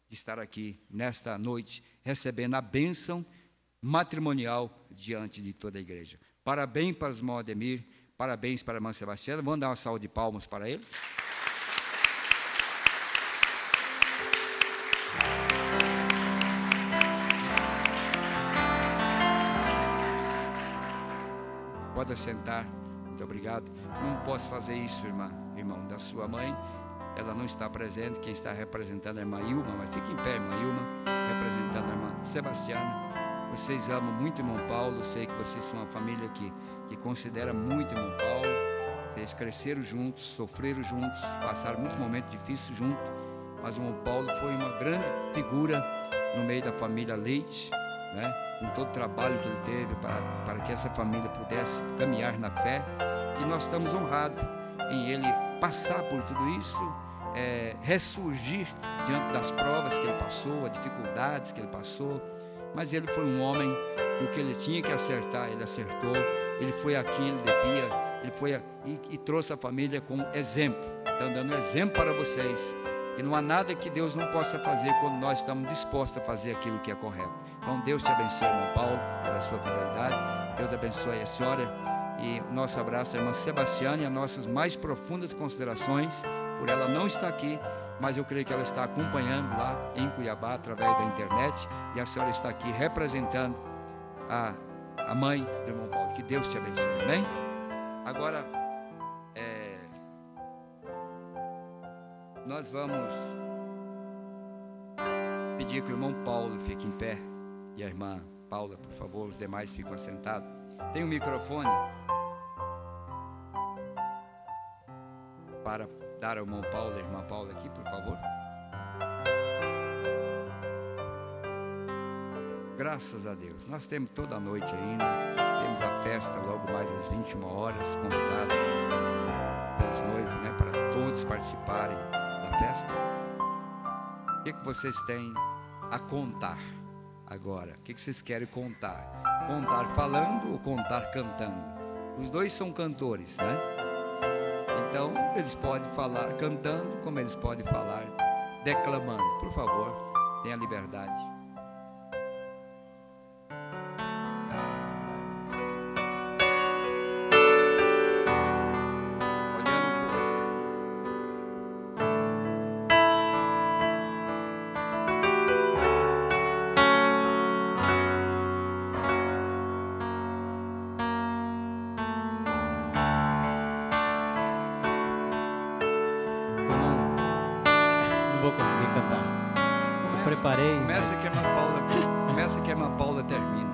de estar aqui nesta noite, recebendo a bênção matrimonial diante de toda a igreja. Parabéns para o irmão Ademir, parabéns para a irmã Sebastiana. Vamos dar uma salva de palmas para ele. Pode assentar, muito obrigado. Não posso fazer isso, irmão, da sua mãe, ela não está presente, quem está representando é a irmã Ilma, mas fique em pé, irmã Ilma, representando a irmã Sebastiana. Vocês amam muito o irmão Paulo, eu sei que vocês são uma família que considera muito o irmão Paulo, vocês cresceram juntos, sofreram juntos, passaram muitos momentos difíceis juntos, mas o irmão Paulo foi uma grande figura no meio da família Leite, né? Com todo o trabalho que ele teve para que essa família pudesse caminhar na fé, e nós estamos honrados em ele passar por tudo isso, ressurgir diante das provas que ele passou, as dificuldades que ele passou, mas ele foi um homem que o que ele tinha que acertar, ele acertou, ele foi a quem ele devia, ele foi e trouxe a família como exemplo, dando exemplo para vocês, que não há nada que Deus não possa fazer quando nós estamos dispostos a fazer aquilo que é correto. Então Deus te abençoe, irmão Paulo, pela sua fidelidade, Deus abençoe a senhora, e o nosso abraço à irmã Sebastiana e as nossas mais profundas considerações, por ela não estar aqui, mas eu creio que ela está acompanhando lá em Cuiabá, através da internet, e a senhora está aqui representando a mãe do irmão Paulo. Que Deus te abençoe, amém? Agora, nós vamos pedir que o irmão Paulo fique em pé, e a irmã Paula, por favor, os demais ficam assentados. Tem um microfone para dar ao irmão Paulo, a irmã Paula aqui, por favor. Graças a Deus, nós temos toda a noite ainda, temos a festa logo mais às 21 horas, convidado pelos noivos, né, para todos participarem da festa. O que vocês têm a contar agora? O que vocês querem contar? Contar falando ou contar cantando? Os dois são cantores, né? Então, eles podem falar cantando, como eles podem falar declamando. Por favor, tenha liberdade. Começa que a irmã Paula termina.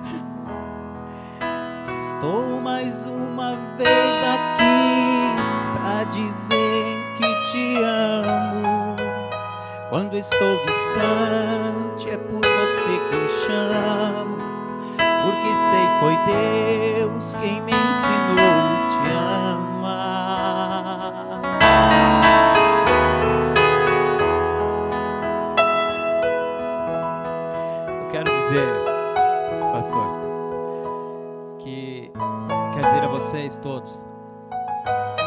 Estou mais uma vez aqui a dizer que te amo. Quando estou distante é por você que eu chamo, porque sei foi Deus quem me ensinou a te amar. Eu quero dizer, pastor, que quero dizer a vocês todos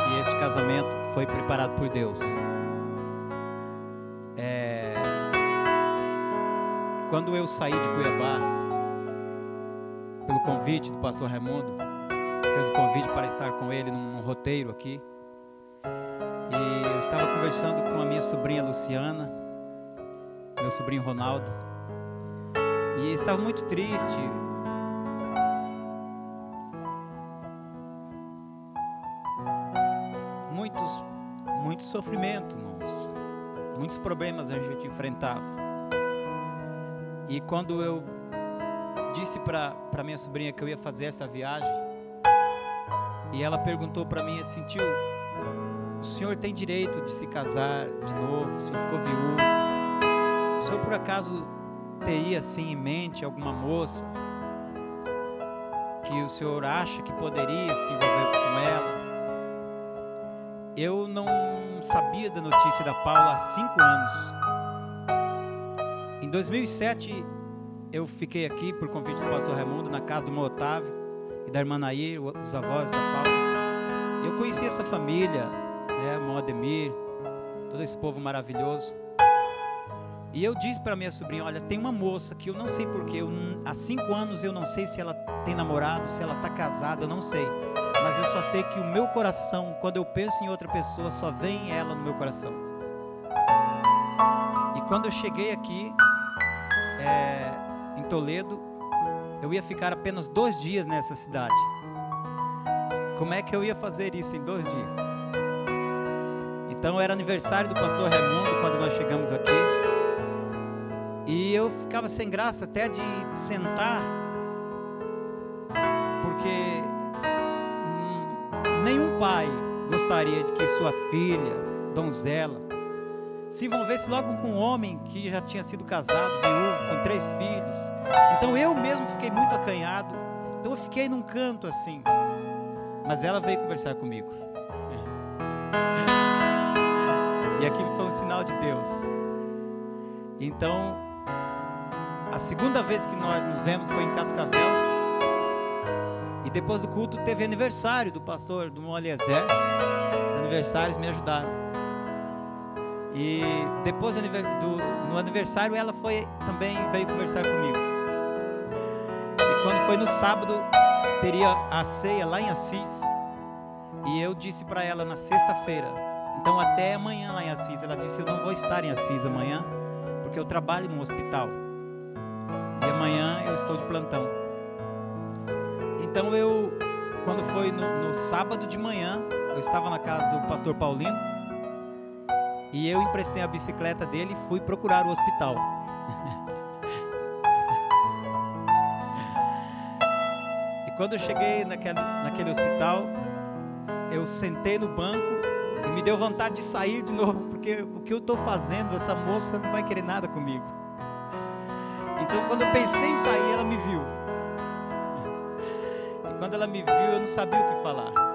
que este casamento foi preparado por Deus. Quando eu saí de Cuiabá, pelo convite do pastor Raimundo, fez o convite para estar com ele num roteiro aqui, e eu estava conversando com a minha sobrinha Luciana, meu sobrinho Ronaldo, e estava muito triste. Muito sofrimento, irmãos. Muitos problemas a gente enfrentava. E quando eu disse para minha sobrinha que eu ia fazer essa viagem, e ela perguntou para mim assim: tio, o senhor tem direito de se casar de novo? O senhor ficou viúvo? O senhor por acaso teria assim em mente alguma moça que o senhor acha que poderia se envolver com ela? Eu não sabia da notícia da Paula há 5 anos. Em 2007, eu fiquei aqui por convite do pastor Raimundo, na casa do irmão Otávio e da irmã Nair, os avós da Paula. Eu conheci essa família, né, o irmão Ademir, todo esse povo maravilhoso. E eu disse para minha sobrinha: olha, tem uma moça que eu não sei porquê, há 5 anos eu não sei se ela tem namorado, se ela está casada, eu não sei. Mas eu só sei que o meu coração, quando eu penso em outra pessoa, só vem ela no meu coração. E quando eu cheguei aqui, em Toledo, eu ia ficar apenas 2 dias nessa cidade. Como é que eu ia fazer isso em 2 dias? Então era aniversário do pastor Raimundo quando nós chegamos aqui, e eu ficava sem graça até de sentar, porque nenhum pai gostaria de que sua filha, donzela, se envolvesse logo com um homem que já tinha sido casado, viúvo, com 3 filhos. Então eu mesmo fiquei muito acanhado. Então eu fiquei num canto assim. Mas ela veio conversar comigo. E aquilo foi um sinal de Deus. Então, a segunda vez que nós nos vemos foi em Cascavel. E depois do culto teve aniversário do pastor, do irmão Eliezer. Os aniversários me ajudaram. E depois no aniversário ela também veio conversar comigo. E quando foi no sábado, teria a ceia lá em Assis. E eu disse para ela na sexta-feira: então até amanhã lá em Assis. Ela disse: eu não vou estar em Assis amanhã, porque eu trabalho no hospital. E amanhã eu estou de plantão. Então quando foi no sábado de manhã, eu estava na casa do pastor Paulino. E eu emprestei a bicicleta dele e fui procurar o hospital. E quando eu cheguei naquele hospital, eu sentei no banco e me deu vontade de sair de novo, porque o que eu estou fazendo, essa moça não vai querer nada comigo. Então quando eu pensei em sair, ela me viu. E quando ela me viu, eu não sabia o que falar.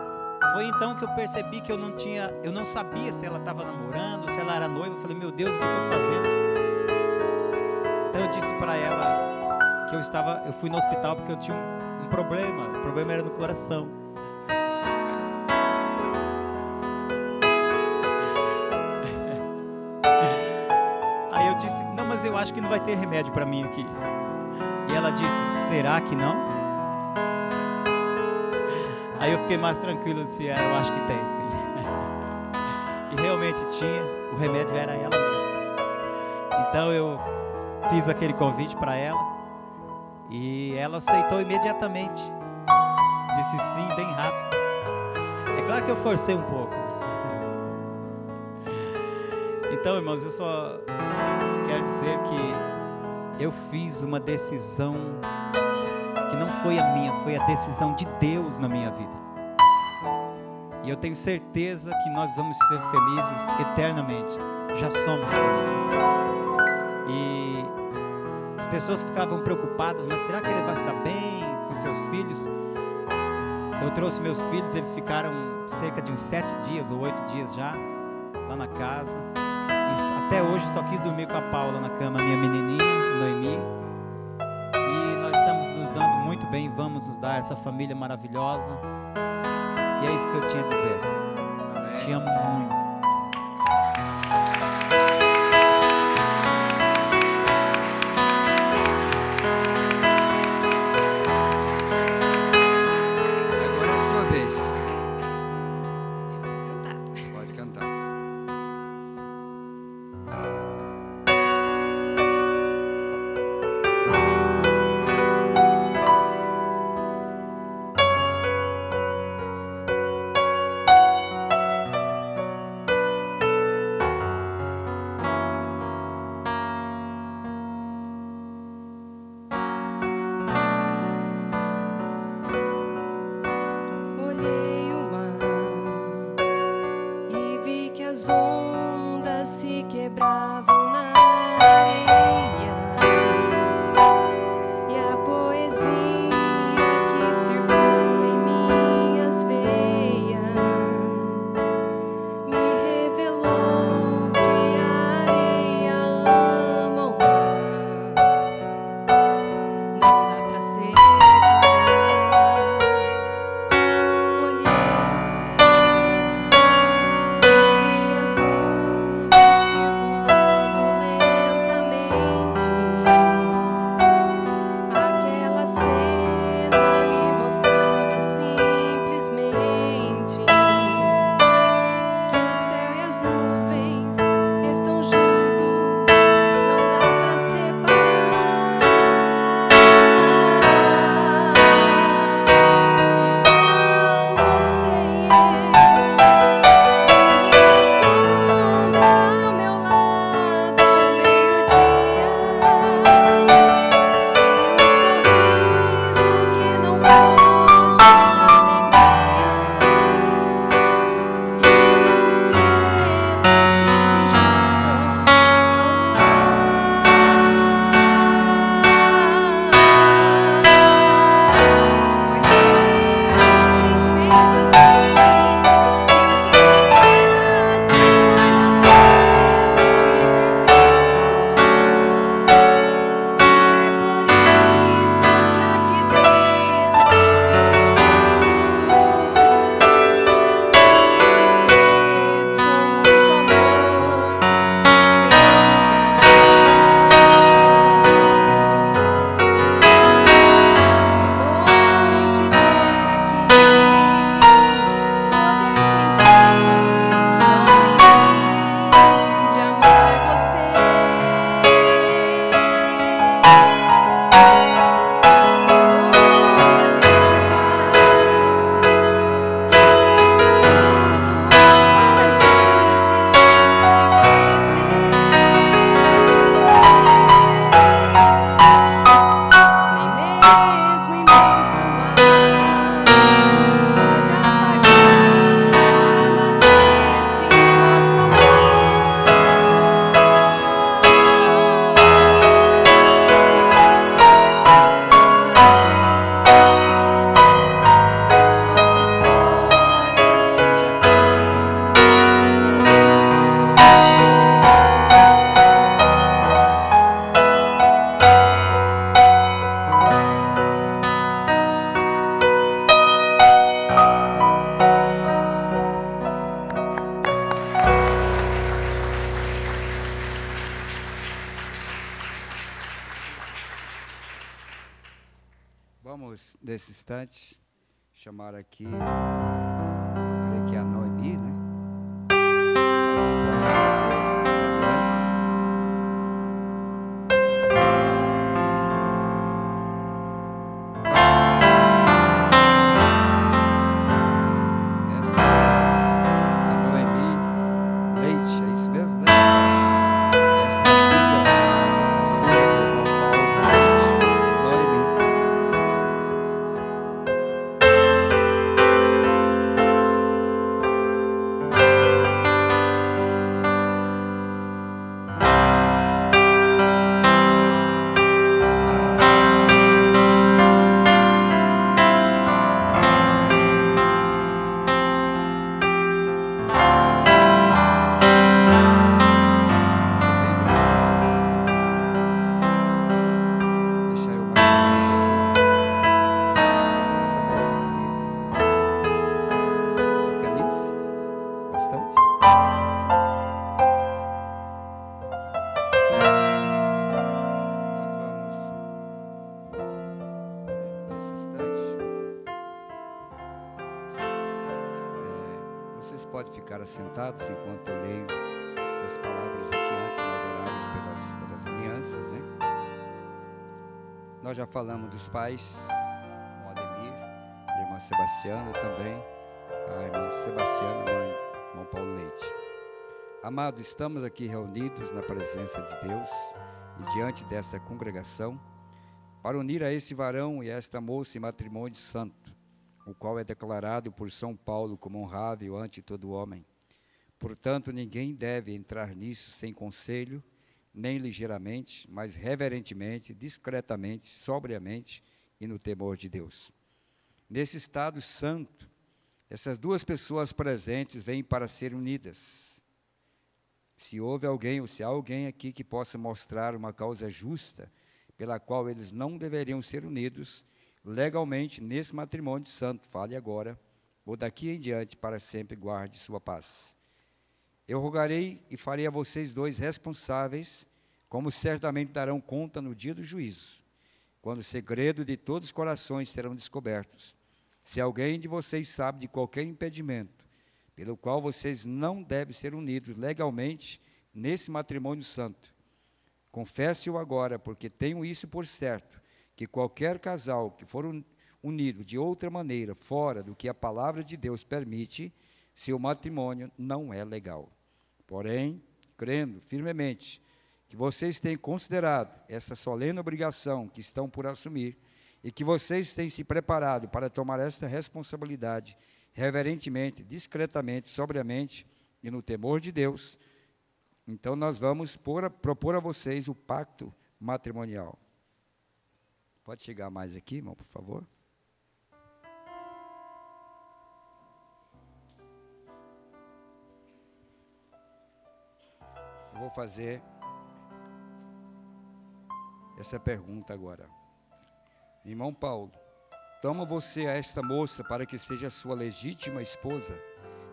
Foi então que eu percebi que eu não sabia se ela estava namorando, se ela era noiva. Eu falei: meu Deus, o que eu estou fazendo? Então eu disse para ela que eu fui no hospital porque eu tinha um problema. O problema era no coração. Aí eu disse: não, mas eu acho que não vai ter remédio para mim aqui. E ela disse: será que não? Aí eu fiquei mais tranquilo assim: eu acho que tem sim. E realmente tinha, o remédio era ela mesma. Então eu fiz aquele convite para ela e ela aceitou imediatamente. Disse sim, bem rápido. É claro que eu forcei um pouco. Então, irmãos, eu só quero dizer que eu fiz uma decisão que não foi a minha, foi a decisão de Deus na minha vida. E eu tenho certeza que nós vamos ser felizes eternamente. Já somos felizes. E as pessoas ficavam preocupadas, mas será que ele vai se dar bem com seus filhos? Eu trouxe meus filhos, eles ficaram cerca de uns 7 dias ou 8 dias já, lá na casa. E até hoje só quis dormir com a Paula na cama, minha menininha, Noemi. E nós estamos nos dando muito bem, vamos nos dar essa família maravilhosa. E é isso que eu tinha a dizer. Amém. Te amo muito. Agora é a sua vez. Eu vou cantar. Pode cantar. Olhei o mar e vi que as ondas se quebravam na areia, e a poesia que circula em minhas veias me revelou que a areia ama o mar. Não dá pra separar. Olhei o céu, vi as nuvens circulando lentamente. Aquela cena me mostrava simplesmente que o céu e as nuvens estão juntos, não dá pra separar. Igual você e eu, minha sombra ao meu lado ao meio-dia, e o sorriso que não foge da alegria, e as estrelas que se juntam Vamos, nesse instante, chamar aqui, eu creio que é a Noemi, né? Para que possa fazer as alianças. Esta é a Noemi Leite, é isso mesmo, né? Esta é a filha do irmão Paulo Leite, Noemi. sentados enquanto eu leio essas palavras aqui antes de nós orarmos pelas alianças, né? Nós já falamos dos pais, o Ademir, a irmã Sebastiana também, a irmã Sebastiana, o irmão Paulo Leite. Amado, estamos aqui reunidos na presença de Deus e diante desta congregação para unir a este varão e a esta moça em matrimônio santo, o qual é declarado por São Paulo como honrável ante todo homem. Portanto, ninguém deve entrar nisso sem conselho, nem ligeiramente, mas reverentemente, discretamente, sobriamente e no temor de Deus. Nesse estado santo, essas duas pessoas presentes vêm para ser unidas. Se houve alguém, ou se há alguém aqui que possa mostrar uma causa justa pela qual eles não deveriam ser unidos, legalmente, nesse matrimônio santo, fale agora, ou daqui em diante, para sempre guarde sua paz. Eu rogarei e farei a vocês dois responsáveis, como certamente darão conta no dia do juízo, quando o segredo de todos os corações serão descobertos. Se alguém de vocês sabe de qualquer impedimento, pelo qual vocês não devem ser unidos legalmente nesse matrimônio santo, confesse-o agora, porque tenho isso por certo, que qualquer casal que for unido de outra maneira, fora do que a palavra de Deus permite, seu matrimônio não é legal. Porém, crendo firmemente que vocês têm considerado essa solene obrigação que estão por assumir e que vocês têm se preparado para tomar esta responsabilidade reverentemente, discretamente, sobriamente e no temor de Deus, então nós vamos propor a vocês o pacto matrimonial. Pode chegar mais aqui, irmão, por favor? Eu vou fazer essa pergunta agora. Irmão Paulo, toma você a esta moça para que seja sua legítima esposa,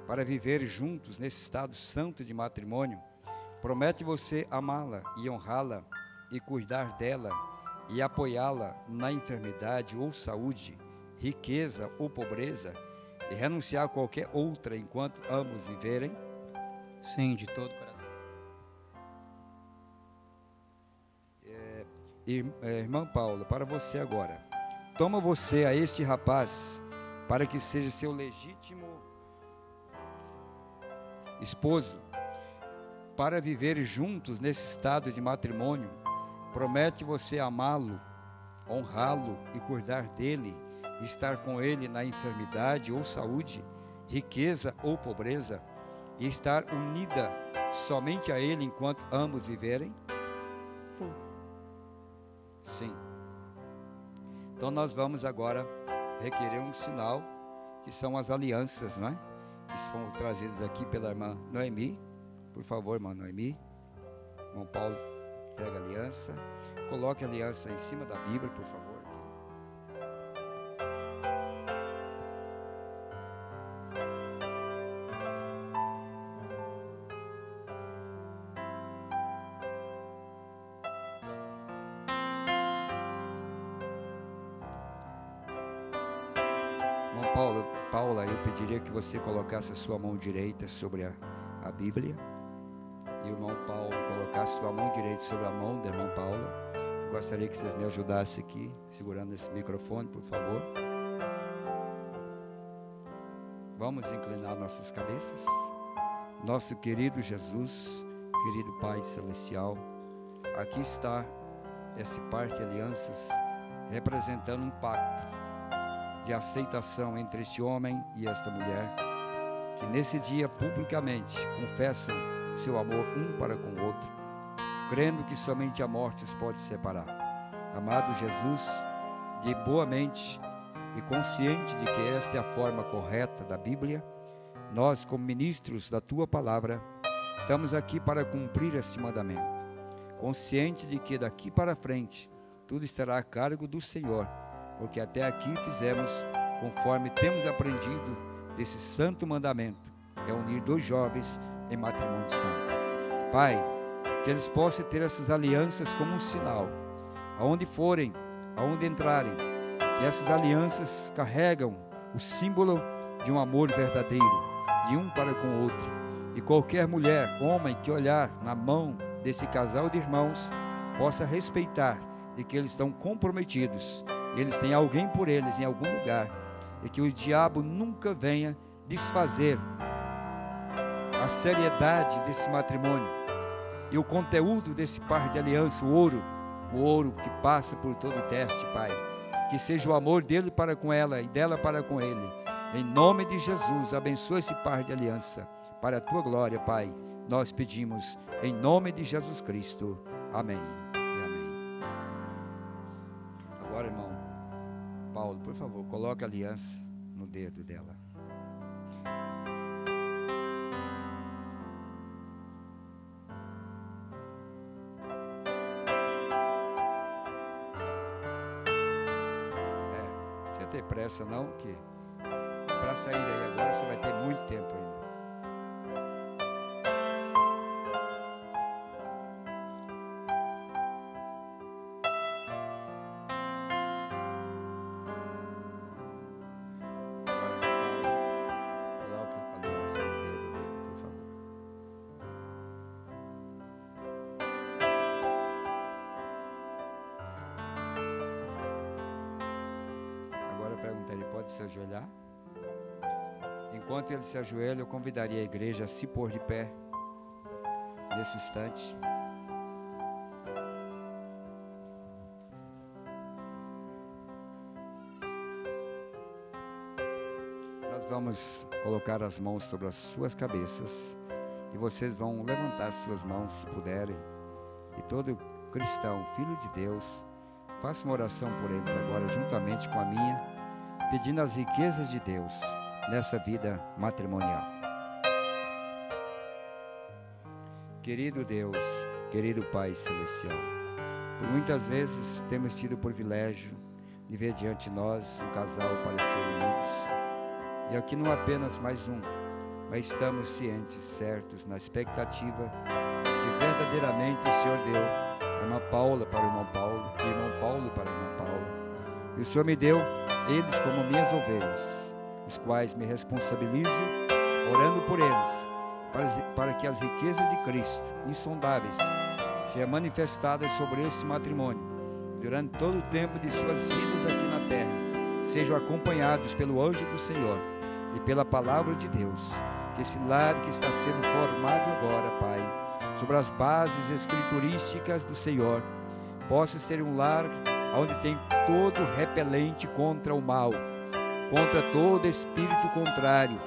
para viver juntos nesse estado santo de matrimônio. Promete você amá-la e honrá-la e cuidar dela e apoiá-la na enfermidade ou saúde, riqueza ou pobreza, e renunciar a qualquer outra enquanto ambos viverem? Sim, de todo o coração. Irmã Paula, para você agora. Toma você a este rapaz para que seja seu legítimo esposo, para viver juntos nesse estado de matrimônio. Promete você amá-lo, honrá-lo e cuidar dele, estar com ele na enfermidade ou saúde, riqueza ou pobreza, e estar unida somente a ele enquanto ambos viverem? Sim. Sim. Então nós vamos agora requerer um sinal, que são as alianças, não é? Que foram trazidas aqui pela irmã Noemi. Por favor, irmã Noemi. Irmão Paulo, pega a aliança. Coloque a aliança em cima da Bíblia, por favor. Paula, eu pediria que você colocasse a sua mão direita sobre a Bíblia, e o irmão Paulo colocasse a sua mão direita sobre a mão da irmã Paula. Eu gostaria que vocês me ajudassem aqui, segurando esse microfone, por favor. Vamos inclinar nossas cabeças. Nosso querido Jesus, querido Pai Celestial, aqui está esse par de alianças, representando um pacto de aceitação entre este homem e esta mulher, que nesse dia publicamente confessam seu amor um para com o outro, crendo que somente a morte os pode separar. Amado Jesus, de boa mente e consciente de que esta é a forma correta da Bíblia, nós, como ministros da Tua Palavra, estamos aqui para cumprir este mandamento, consciente de que daqui para frente tudo estará a cargo do Senhor, porque até aqui fizemos conforme temos aprendido desse santo mandamento, é unir dois jovens em matrimônio santo. Pai, que eles possam ter essas alianças como um sinal, aonde forem, aonde entrarem, que essas alianças carregam o símbolo de um amor verdadeiro, de um para com o outro, e qualquer mulher, homem que olhar na mão desse casal de irmãos, possa respeitar de que eles estão comprometidos, eles têm alguém por eles em algum lugar, e que o diabo nunca venha desfazer a seriedade desse matrimônio e o conteúdo desse par de aliança, o ouro que passa por todo o teste, Pai. Que seja o amor dele para com ela e dela para com ele. Em nome de Jesus, abençoa esse par de aliança para a tua glória, Pai. Nós pedimos em nome de Jesus Cristo. Amém e amém. Agora, irmão Paulo, por favor, coloque a aliança no dedo dela. Ter pressa não, que para sair daí agora você vai ter muito tempo ainda. Agora, coloque a aliança no dedo dele, por favor. Agora eu pergunto, ele pode se ajoelhar? Enquanto ele se ajoelha, eu convidaria a igreja a se pôr de pé nesse instante. Nós vamos colocar as mãos sobre as suas cabeças e vocês vão levantar as suas mãos se puderem. E todo cristão, filho de Deus, faça uma oração por eles agora, juntamente com a minha, pedindo as riquezas de Deus nessa vida matrimonial. Querido Deus, querido Pai Celestial, por muitas vezes temos tido o privilégio de ver diante de nós um casal parecer unidos. E aqui não apenas mais um, mas estamos cientes, certos, na expectativa que verdadeiramente o Senhor deu a irmã Paula para o irmão Paulo, e o irmão Paulo para o irmão Paulo. E o Senhor me deu eles como minhas ovelhas, os quais me responsabilizo, orando por eles, para que as riquezas de Cristo, insondáveis, sejam manifestadas sobre esse matrimônio, durante todo o tempo de suas vidas aqui na terra, sejam acompanhados pelo anjo do Senhor e pela palavra de Deus, que esse lar que está sendo formado agora, Pai, sobre as bases escriturísticas do Senhor, possa ser um lar onde tem todo repelente contra o mal, contra todo espírito contrário,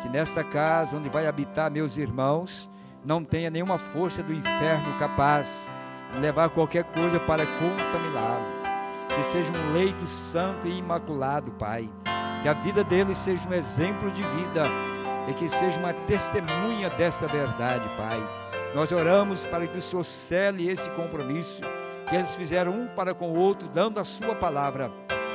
que nesta casa onde vai habitar meus irmãos, não tenha nenhuma força do inferno capaz de levar qualquer coisa para contaminá-los, que seja um leito santo e imaculado, Pai, que a vida deles seja um exemplo de vida e que seja uma testemunha desta verdade, Pai. Nós oramos para que o Senhor cele esse compromisso que eles fizeram um para com o outro, dando a sua palavra.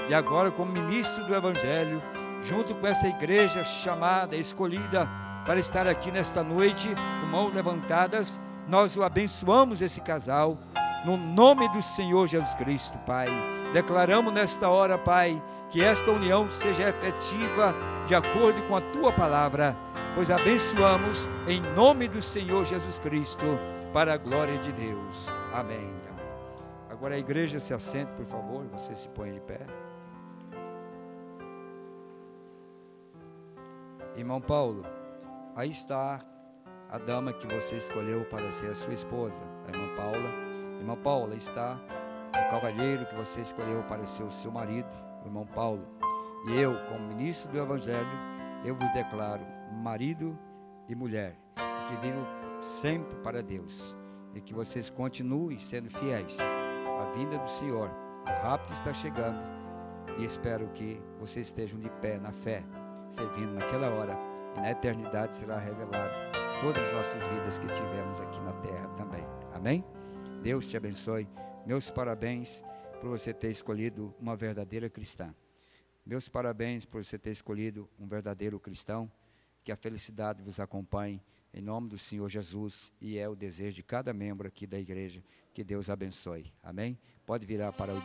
E agora, como ministro do Evangelho, junto com essa igreja chamada, escolhida para estar aqui nesta noite, com mãos levantadas, nós o abençoamos esse casal, no nome do Senhor Jesus Cristo, Pai. Declaramos nesta hora, Pai, que esta união seja efetiva de acordo com a Tua palavra, pois abençoamos em nome do Senhor Jesus Cristo, para a glória de Deus. Amém. Amém. Agora a igreja se assente, por favor, você se põe de pé. Irmão Paulo, aí está a dama que você escolheu para ser a sua esposa, a irmã Paula. Irmã Paula, está o cavalheiro que você escolheu para ser o seu marido, o irmão Paulo. E eu, como ministro do Evangelho, eu vos declaro marido e mulher, que vivam sempre para Deus, e que vocês continuem sendo fiéis à vinda do Senhor. O rapto está chegando, e espero que vocês estejam de pé na fé, servindo naquela hora, e na eternidade será revelado todas as nossas vidas que tivemos aqui na terra também. Amém? Deus te abençoe. Meus parabéns por você ter escolhido uma verdadeira cristã. Meus parabéns por você ter escolhido um verdadeiro cristão. Que a felicidade vos acompanhe em nome do Senhor Jesus, e é o desejo de cada membro aqui da igreja. Que Deus abençoe. Amém? Pode virar para o